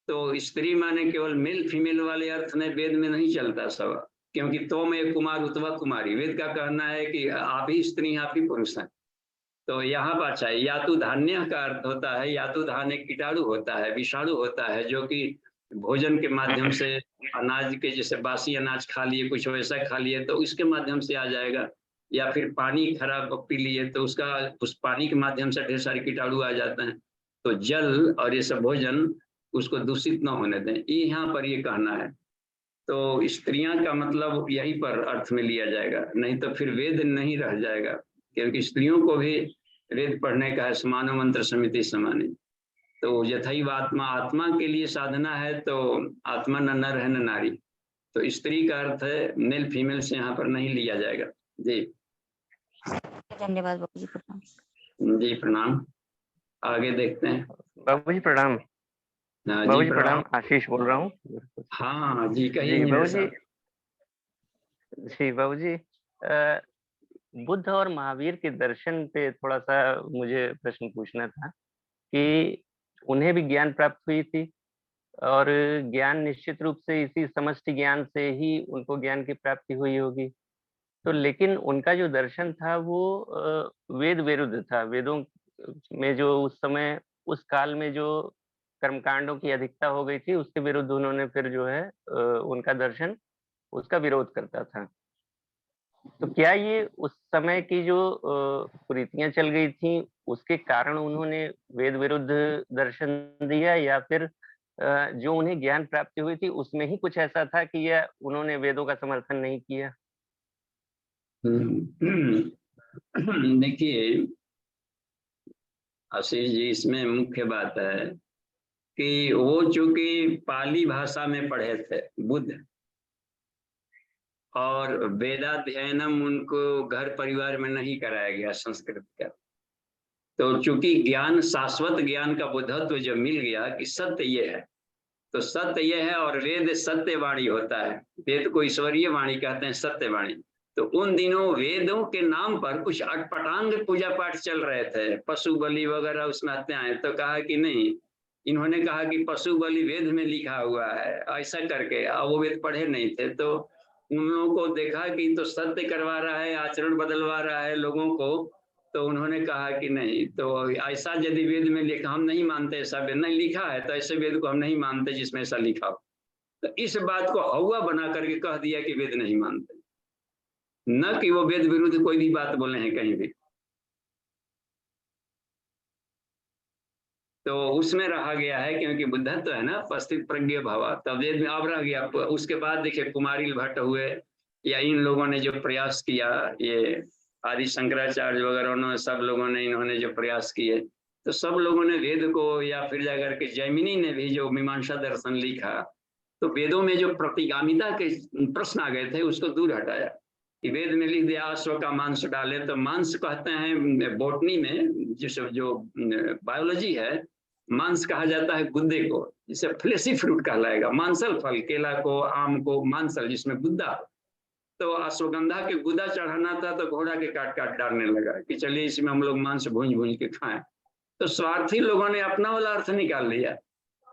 A: तो स्त्री माने केवल मेल फीमेल वाले अर्थ में वेद में नहीं चलता सब, क्योंकि तो में कुमार उतवा कुमारी, वेद का कहना है कि आप ही स्त्री आप ही पुरुष हैं। तो यहाँ पर अच्छा यातु धान्य का अर्थ होता है, यातु धान एक कीटाणु होता है, विषाणु होता है, जो कि भोजन के माध्यम से अनाज के जैसे बासी अनाज खा लिए, कुछ वैसा खा लिए तो इसके माध्यम से आ जाएगा, या फिर पानी खराब पी लिए तो उसका उस पानी के माध्यम से ढेर सारे कीटाणु आ जाते हैं। तो जल और ये सब भोजन उसको दूषित न होने दें, ये यहाँ पर ये कहना है। तो स्त्रियां का मतलब यही पर अर्थ में लिया जाएगा, नहीं तो फिर वेद नहीं रह जाएगा, क्योंकि स्त्रियों को भी वेद पढ़ने का है, समानो मंत्र समिति समाने। तो यथैव आत्मा, आत्मा के लिए साधना है, तो आत्मा न नर है न नारी, तो स्त्री का अर्थ है मेल फीमेल से यहाँ पर नहीं लिया जाएगा। जी
F: धन्यवाद बाबूजी प्रणाम।
A: जी प्रणाम। आगे देखते हैं।
G: बाबूजी प्रणाम। बाबूजी प्रणाम, आशीष बोल रहा हूँ।
A: हाँ जी कहिए।
G: जी बाबूजी, जी बाबूजी बुद्ध और महावीर के दर्शन पे थोड़ा सा मुझे प्रश्न पूछना था कि उन्हें भी ज्ञान प्राप्त हुई थी और ज्ञान निश्चित रूप से इसी समष्टि ज्ञान से ही उनको ज्ञान की प्राप्ति हुई होगी। तो लेकिन उनका जो दर्शन था वो वेद विरुद्ध था। वेदों में जो उस समय उस काल में जो कर्मकांडों की अधिकता हो गई थी उसके विरुद्ध उन्होंने फिर जो है उनका दर्शन उसका विरोध करता था। तो क्या ये उस समय की जो कुरीतियां चल गई थी उसके कारण उन्होंने वेद विरुद्ध दर्शन दिया, या फिर जो उन्हें ज्ञान प्राप्ति हुई थी उसमें ही कुछ ऐसा था कि यह उन्होंने वेदों का समर्थन नहीं किया?
A: देखिए आशीष जी, इसमें मुख्य बात है कि वो चूंकि पाली भाषा में पढ़े थे बुद्ध, और वेदाध्ययनम उनको घर परिवार में नहीं कराया गया संस्कृत का, तो चूंकि ज्ञान शाश्वत ज्ञान का बुद्धत्व जब मिल गया कि सत्य ये है, तो सत्य ये है, और वेद सत्य वाणी होता है, वेद को ईश्वरीय वाणी कहते हैं, सत्य वाणी। तो उन दिनों वेदों के नाम पर कुछ अटपटांग पूजा पाठ चल रहे थे, पशु बलि वगैरह उसमें हत्याएं, तो कहा कि नहीं, इन्होंने कहा कि पशु बलि वेद में लिखा हुआ है, ऐसा करके। अब वो वेद पढ़े नहीं थे, तो उन लोगों को देखा कि तो सत्य करवा रहा है, आचरण बदलवा रहा है लोगों को, तो उन्होंने कहा कि नहीं, तो ऐसा यदि वेद में लिखा, हम नहीं मानते, ऐसा वेद नहीं लिखा है, तो ऐसे वेद को हम नहीं मानते जिसमें ऐसा लिखा हो। तो इस बात को हवा बना करके कह दिया कि वेद नहीं मानते, न कि वो वेद विरुद्ध कोई भी बात बोले हैं कहीं भी। तो उसमें रहा गया है, क्योंकि बुद्धत्व है ना, पस्थित प्रज्ञ भावा, तब वेद में अब रह गया। उसके बाद देखिए कुमारिल भट्ट हुए, या इन लोगों ने जो प्रयास किया, ये आदि शंकराचार्य वगैरह, उन्होंने सब लोगों ने, इन्होंने जो प्रयास किए, तो सब लोगों ने वेद को, या फिर जाकर के जैमिनी ने भी जो मीमांसा दर्शन लिखा, तो वेदों में जो प्रतिगामिता के प्रश्न आ गए थे उसको दूर हटाया। कि वेद में लिख दिया अश्व का मांस डाले, तो मांस कहते हैं बोटनी में, जो बायोलॉजी है, मांस कहा जाता है गुद्दे को, जिसे फ्लेशी फ्रूट कहलाएगा, मांसल फल, केला को, आम को मांसल, जिसमें गुद्दा। तो अश्वगंधा के गुदा चढ़ाना था, तो घोड़ा के काट काट डालने लगा कि चलिए इसमें हम लोग मांस भूंज भूंज के खाएं। तो स्वार्थी लोगों ने अपना वाला अर्थ निकाल लिया।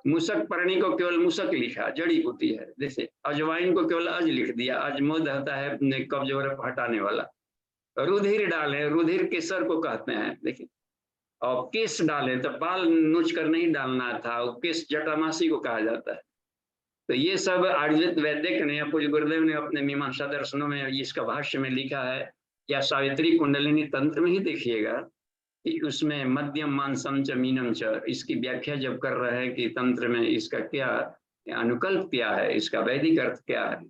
A: मूसक परणी को केवल मूसक लिखा, जड़ी बूटी है, जैसे अजवाइन को केवल अज लिख दिया, अजमोद होता है कब्ज वगैरह हटाने वाला। रुधिर डाले, रुधिर केसर को कहते हैं, देखिए। और केस डाले, तो बाल नोच कर नहीं डालना था, केस जटामासी को कहा जाता है। तो ये सब आयुर्वेद वैदिक ने, पूज्य गुरुदेव ने अपने मीमांसा दर्शनों में इसका भाष्य में लिखा है, या सावित्री कुंडलिनी तंत्र में ही देखिएगा कि उसमें मध्यम मानसम च मीनम च, इसकी व्याख्या जब कर रहे हैं कि तंत्र में इसका क्या अनुकल्प क्या है, इसका वैदिक अर्थ क्या है।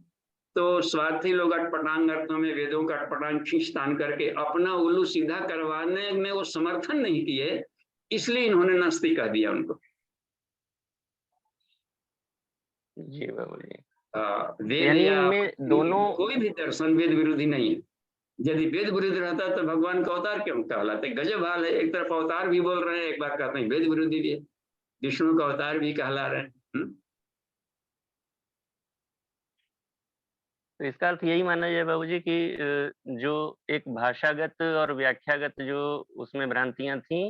A: तो स्वार्थी लोग अटपटांग अर्थों में वेदों का अटपटांग खींचतान करके अपना उल्लू सीधा करवाने में वो समर्थन नहीं किए, इसलिए इन्होंने नास्तिक कह दिया उनको।
G: जी बाबू जी,
A: वेद या
G: दोनों
A: कोई भी दर्शन वेद विरोधी नहीं है। यदि वेद विरोधी रहता तो भगवान का अवतार क्यों कहलाते? गजब हाल है, एक तरफ अवतार भी बोल रहे हैं, एक बार कहते हैं वेद विरोधी भी है, विष्णु का अवतार भी कहला रहे हैं।
G: तो इसका अर्थ यही माना जाए बाबूजी कि जो एक भाषागत और व्याख्यागत जो उसमें भ्रांतियां थी,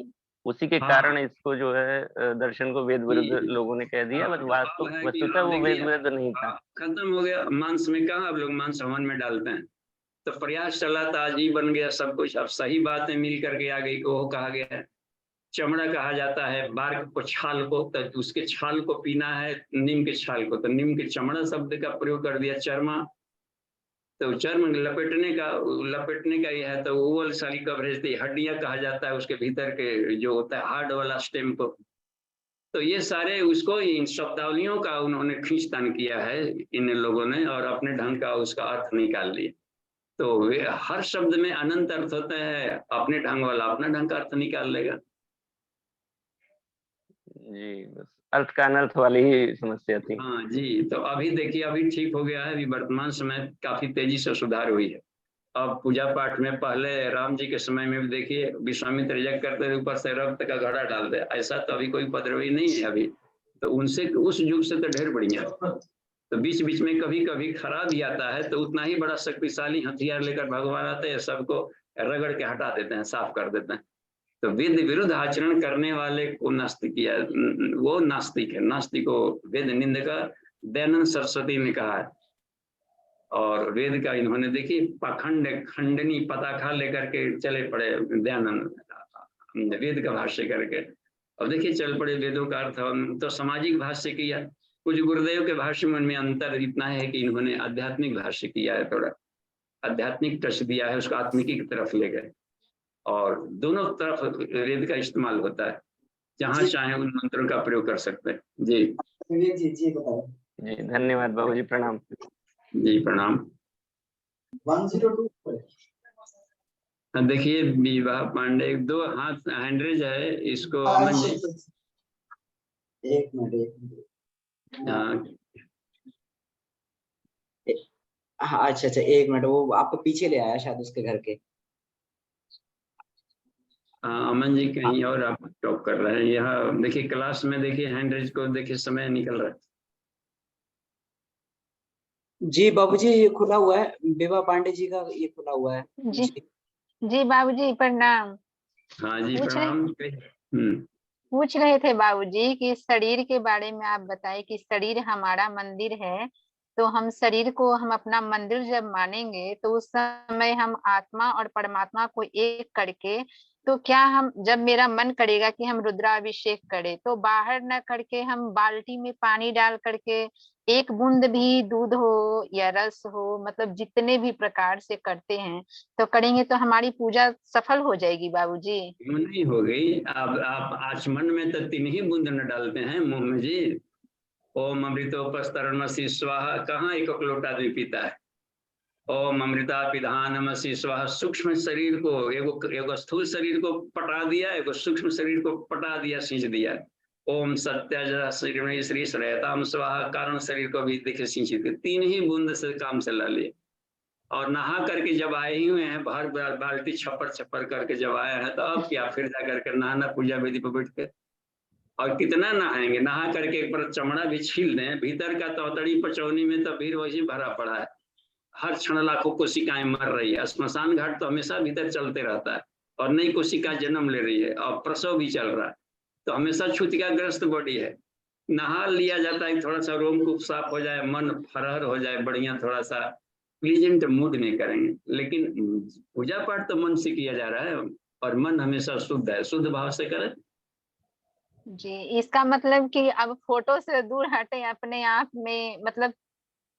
G: उसी के कारण इसको जो है दर्शन को वेद विरुद्ध लोगों ने कह दिया, वस्तुतः वो वेद विरुद्ध नहीं था।
A: खत्म हो गया। मांस में कहा अब लोग मांस हवन में डालते हैं, तो प्रयास चला था, आज ही बन गया सब कुछ। अब सही बातें मिल करके आ गई, वो कहा गया है चमड़ा कहा जाता है बार्क को, छाल को, तो उसके छाल को पीना है, नीम के छाल को, तो नीम के चमड़ा शब्द का प्रयोग कर दिया। चर्मा, तो चर्म लपेटने का यह है, तो ओवल सेल कवरेज थी, हड्डियां कहा जाता है उसके भीतर के जो होता है हार्ड वाला स्टेम को। तो ये सारे उसको, इन शब्दावलियों का उन्होंने खींचतान किया है इन लोगों ने, और अपने ढंग का उसका अर्थ निकाल लिया। तो वे हर शब्द में अनंत अर्थ होता है, अपने ढंग वाला अपना ढंग का अर्थ निकाल लेगा।
G: जी, बस अर्थ का अनर्थ वाली ही समस्या थी।
A: हाँ जी, तो अभी देखिए अभी ठीक हो गया है, अभी वर्तमान समय काफी तेजी से सुधार हुई है। अब पूजा पाठ में, पहले राम जी के समय में भी देखिए विश्वामित्र यज्ञ करते थे, ऊपर से रक्त का घड़ा डाल दे, ऐसा तो अभी कोई उपद्रवी नहीं है अभी। तो उनसे, उस युग से तो ढेर बढ़िया। तो बीच बीच में कभी कभी खराब ही आता है, तो उतना ही बड़ा शक्तिशाली हथियार लेकर भगवान आते हैं, सबको रगड़ के हटा देते हैं, साफ कर देते हैं। तो वेद विरुद्ध आचरण करने वाले को नास्तिक किया, वो नास्तिक है। नास्तिक को वेद निंदक दयानंद सरस्वती ने कहा है। और वेद का इन्होंने देखिए पाखंड खंडनी पताखा लेकर के चले पड़े दयानंद, वेद का भाष्य करके। और देखिए चल पड़े, वेदों का अर्थ तो सामाजिक भाष्य किया। कुछ गुरुदेव के भाष्य में अंतर इतना है कि इन्होंने आध्यात्मिक भाष्य किया है, थोड़ा आध्यात्मिक टच दिया है, उसको आत्मिकी की तरफ ले गए। और दोनों तरफ वेद का इस्तेमाल होता है, जहां चाहे उन मंत्रों का प्रयोग कर सकते हैं। जी
E: जी बताओ।
G: जी धन्यवाद बाबूजी, प्रणाम।
A: जी प्रणाम।
E: 102
A: देखिए विवाह पांडे 2 हाथ हैंडरेज है, इसको अमन जी।
E: एक मिनट। हाँ अच्छा, एक मिनट, वो आपको पीछे ले आया शायद उसके घर के।
A: अमन जी कहीं और आप टॉप कर रहे हैं। यहाँ देखिए क्लास में देखिए हैंडरेज को देखिए, समय निकल रहा है।
E: जी बाबूजी ये खुला हुआ है, विभा पांडे जी का ये खुला हुआ है।
H: जी जी बाबूजी प्रणाम।
A: हाँ जी प्रणाम।
H: पूछ रहे थे बाबूजी कि शरीर के बारे में आप बताए कि शरीर हमारा मंदिर है, तो हम शरीर को हम अपना मंदिर जब मानेंगे तो उस समय हम आत्मा और परमात्मा को एक करके, तो क्या हम जब मेरा मन करेगा कि हम रुद्राभिषेक करें तो बाहर न करके हम बाल्टी में पानी डाल करके एक बूंद भी दूध हो या रस हो, मतलब जितने भी प्रकार से करते हैं तो करेंगे तो हमारी पूजा सफल हो जाएगी बाबूजी?
A: क्यों नहीं हो गई? आप आचमन में तो 3 ही बूंद न डालते हैं मुंह में जी। ओम अमृतोपस्तरणमसि स्वाहा कहाँ एक लोटा आदमी पीता है? ओम अमृता पिधानमसि स्वाहा। सूक्ष्म शरीर को एगो स्थूल शरीर को पटा दिया, एगो सूक्ष्म शरीर को पटा दिया, सींच दिया। ओम सत्य श्री श्रेयताम स्वाहा, कारण शरीर को भी देखे सींच दिया। 3 ही बूंद से काम चला लिए। और नहा करके जब आए ही हुए हैं, भर बाल्टी छप्पर करके जब आए हैं, तो अब क्या फिर जा करके नहाना पूजा वेदी पर बैठ के? और कितना नहाएंगे? नहा करके एक बार चमड़ा भी छील दें, भीतर का तौतड़ी पचौनी में तो भीड़ वही भरा पड़ा है। हर क्षण लाखों कोशिकाएं मर रही है। श्मशान घाट तो हमेशा भीतर चलते रहता है और नई कोशिका जन्म ले रही है और प्रसव भी चल रहा है, तो हमेशा छुतिकाग्रस्त बॉडी है। नहा लिया जाता है, थोड़ा सा रोमकूप साफ हो जाए, मन फरहर हो जाए, बढ़िया थोड़ा सा प्लीजेंट मूड में करेंगे। लेकिन पूजा पाठ तो मन से किया जा रहा है और मन हमेशा शुद्ध है, शुद्ध भाव से करें।
H: जी इसका मतलब कि अब फोटो से दूर हटे, अपने आप में मतलब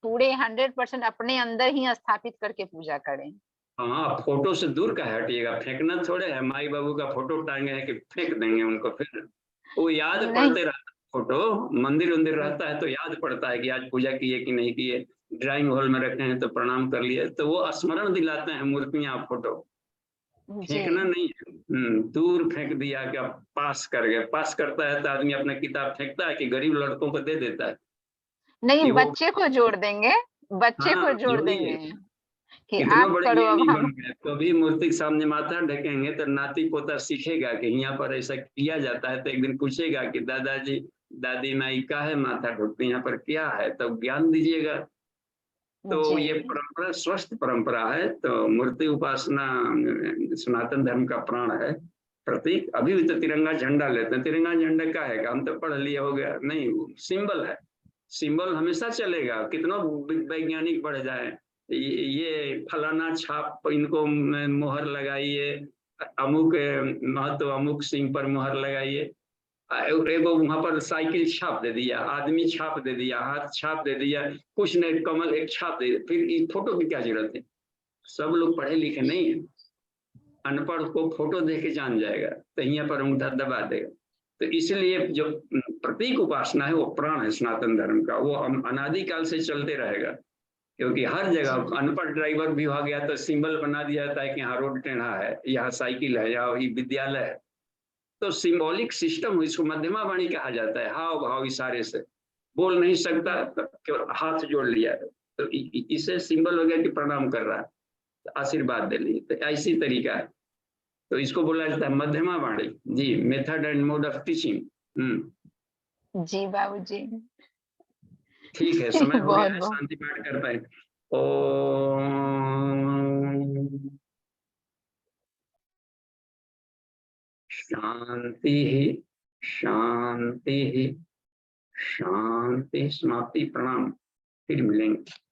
H: पूरे 100% अपने अंदर ही स्थापित करके पूजा करें।
A: हाँ फोटो से दूर का हटिएगा, फेंकना थोड़े है। माई बाबू का फोटो टांगे है कि फेंक देंगे उनको? फिर वो याद पड़ते रहता है। फोटो मंदिर रहता है तो याद पड़ता है कि आज पूजा किए कि नहीं किए। ड्राइंग हॉल में रखे हैं तो प्रणाम कर लिए, तो वो स्मरण दिलाते हैं मूर्तियां, फोटो। फेंकना नहीं है। दूर फेंक दिया क्या? पास कर गए। पास करता है तो आदमी अपना किताब फेंकता है कि गरीब लड़कों को दे देता है?
H: नहीं, बच्चे को जोड़ देंगे, बच्चे को जोड़ देंगे कि आप करो। अब हम
A: कभी मूर्ति के सामने माथा ढकेंगे तो नाती पोता सीखेगा कि यहाँ पर ऐसा किया जाता है, तो एक दिन पूछेगा कि दादाजी दादी माई का है माथा ढकते, यहाँ पर क्या है? तो ज्ञान दीजिएगा। तो ये परंपरा स्वस्थ परंपरा है। तो मूर्ति उपासना सनातन धर्म का प्राण है, प्रतीक। अभी भी तो तिरंगा झंडा लेते हैं। तिरंगा झंडा का है? हम तो पढ़ लिए, हो गया नहीं, सिंबल है। सिंबल हमेशा चलेगा, कितना वैज्ञानिक बढ़ जाए। ये फलाना छाप इनको मोहर लगाइए, अमुक महत्व अमुक सिंह पर मोहर लगाइए। एगो वहां पर साइकिल छाप दे दिया, आदमी छाप दे दिया, हाथ छाप दे दिया, कुछ नहीं, कमल एक छाप दे दिया। फिर इस फोटो की क्या जरूरत है? सब लोग पढ़े लिखे नहीं है। अनपढ़ को फोटो देख के जान जाएगा तो यहाँ पर अंगूठा दबा देगा। तो इसलिए जो प्रतीक उपासना है वो प्राण है सनातन धर्म का, वो अनादिकाल से चलते रहेगा। क्योंकि हर जगह अनपढ़ ड्राइवर भी हो गया तो सिंबल बना दिया जाता है कि यहाँ रोड टेढ़ा है, यहाँ साइकिल है, यहाँ विद्यालय है। तो सिंबॉलिक सिस्टम, इसको मध्यमा वाणी कहा जाता है। हाव भाव इशारे से, बोल नहीं सकता तो हाथ जोड़ लिया, तो इसे सिंबल हो गया कि प्रणाम कर रहा है, तो आशीर्वाद दे ली। तो ऐसी तरीका है, तो इसको बोला जाता है मध्यमा वाणी। जी, method and mode of teaching.
H: जी बाबूजी
A: ठीक है, समय हो गया है, शांति पाठ कर पाए। ओम शांति ही शांति ही शांति। समाप्ति। प्रणाम, फिर मिलेंगे।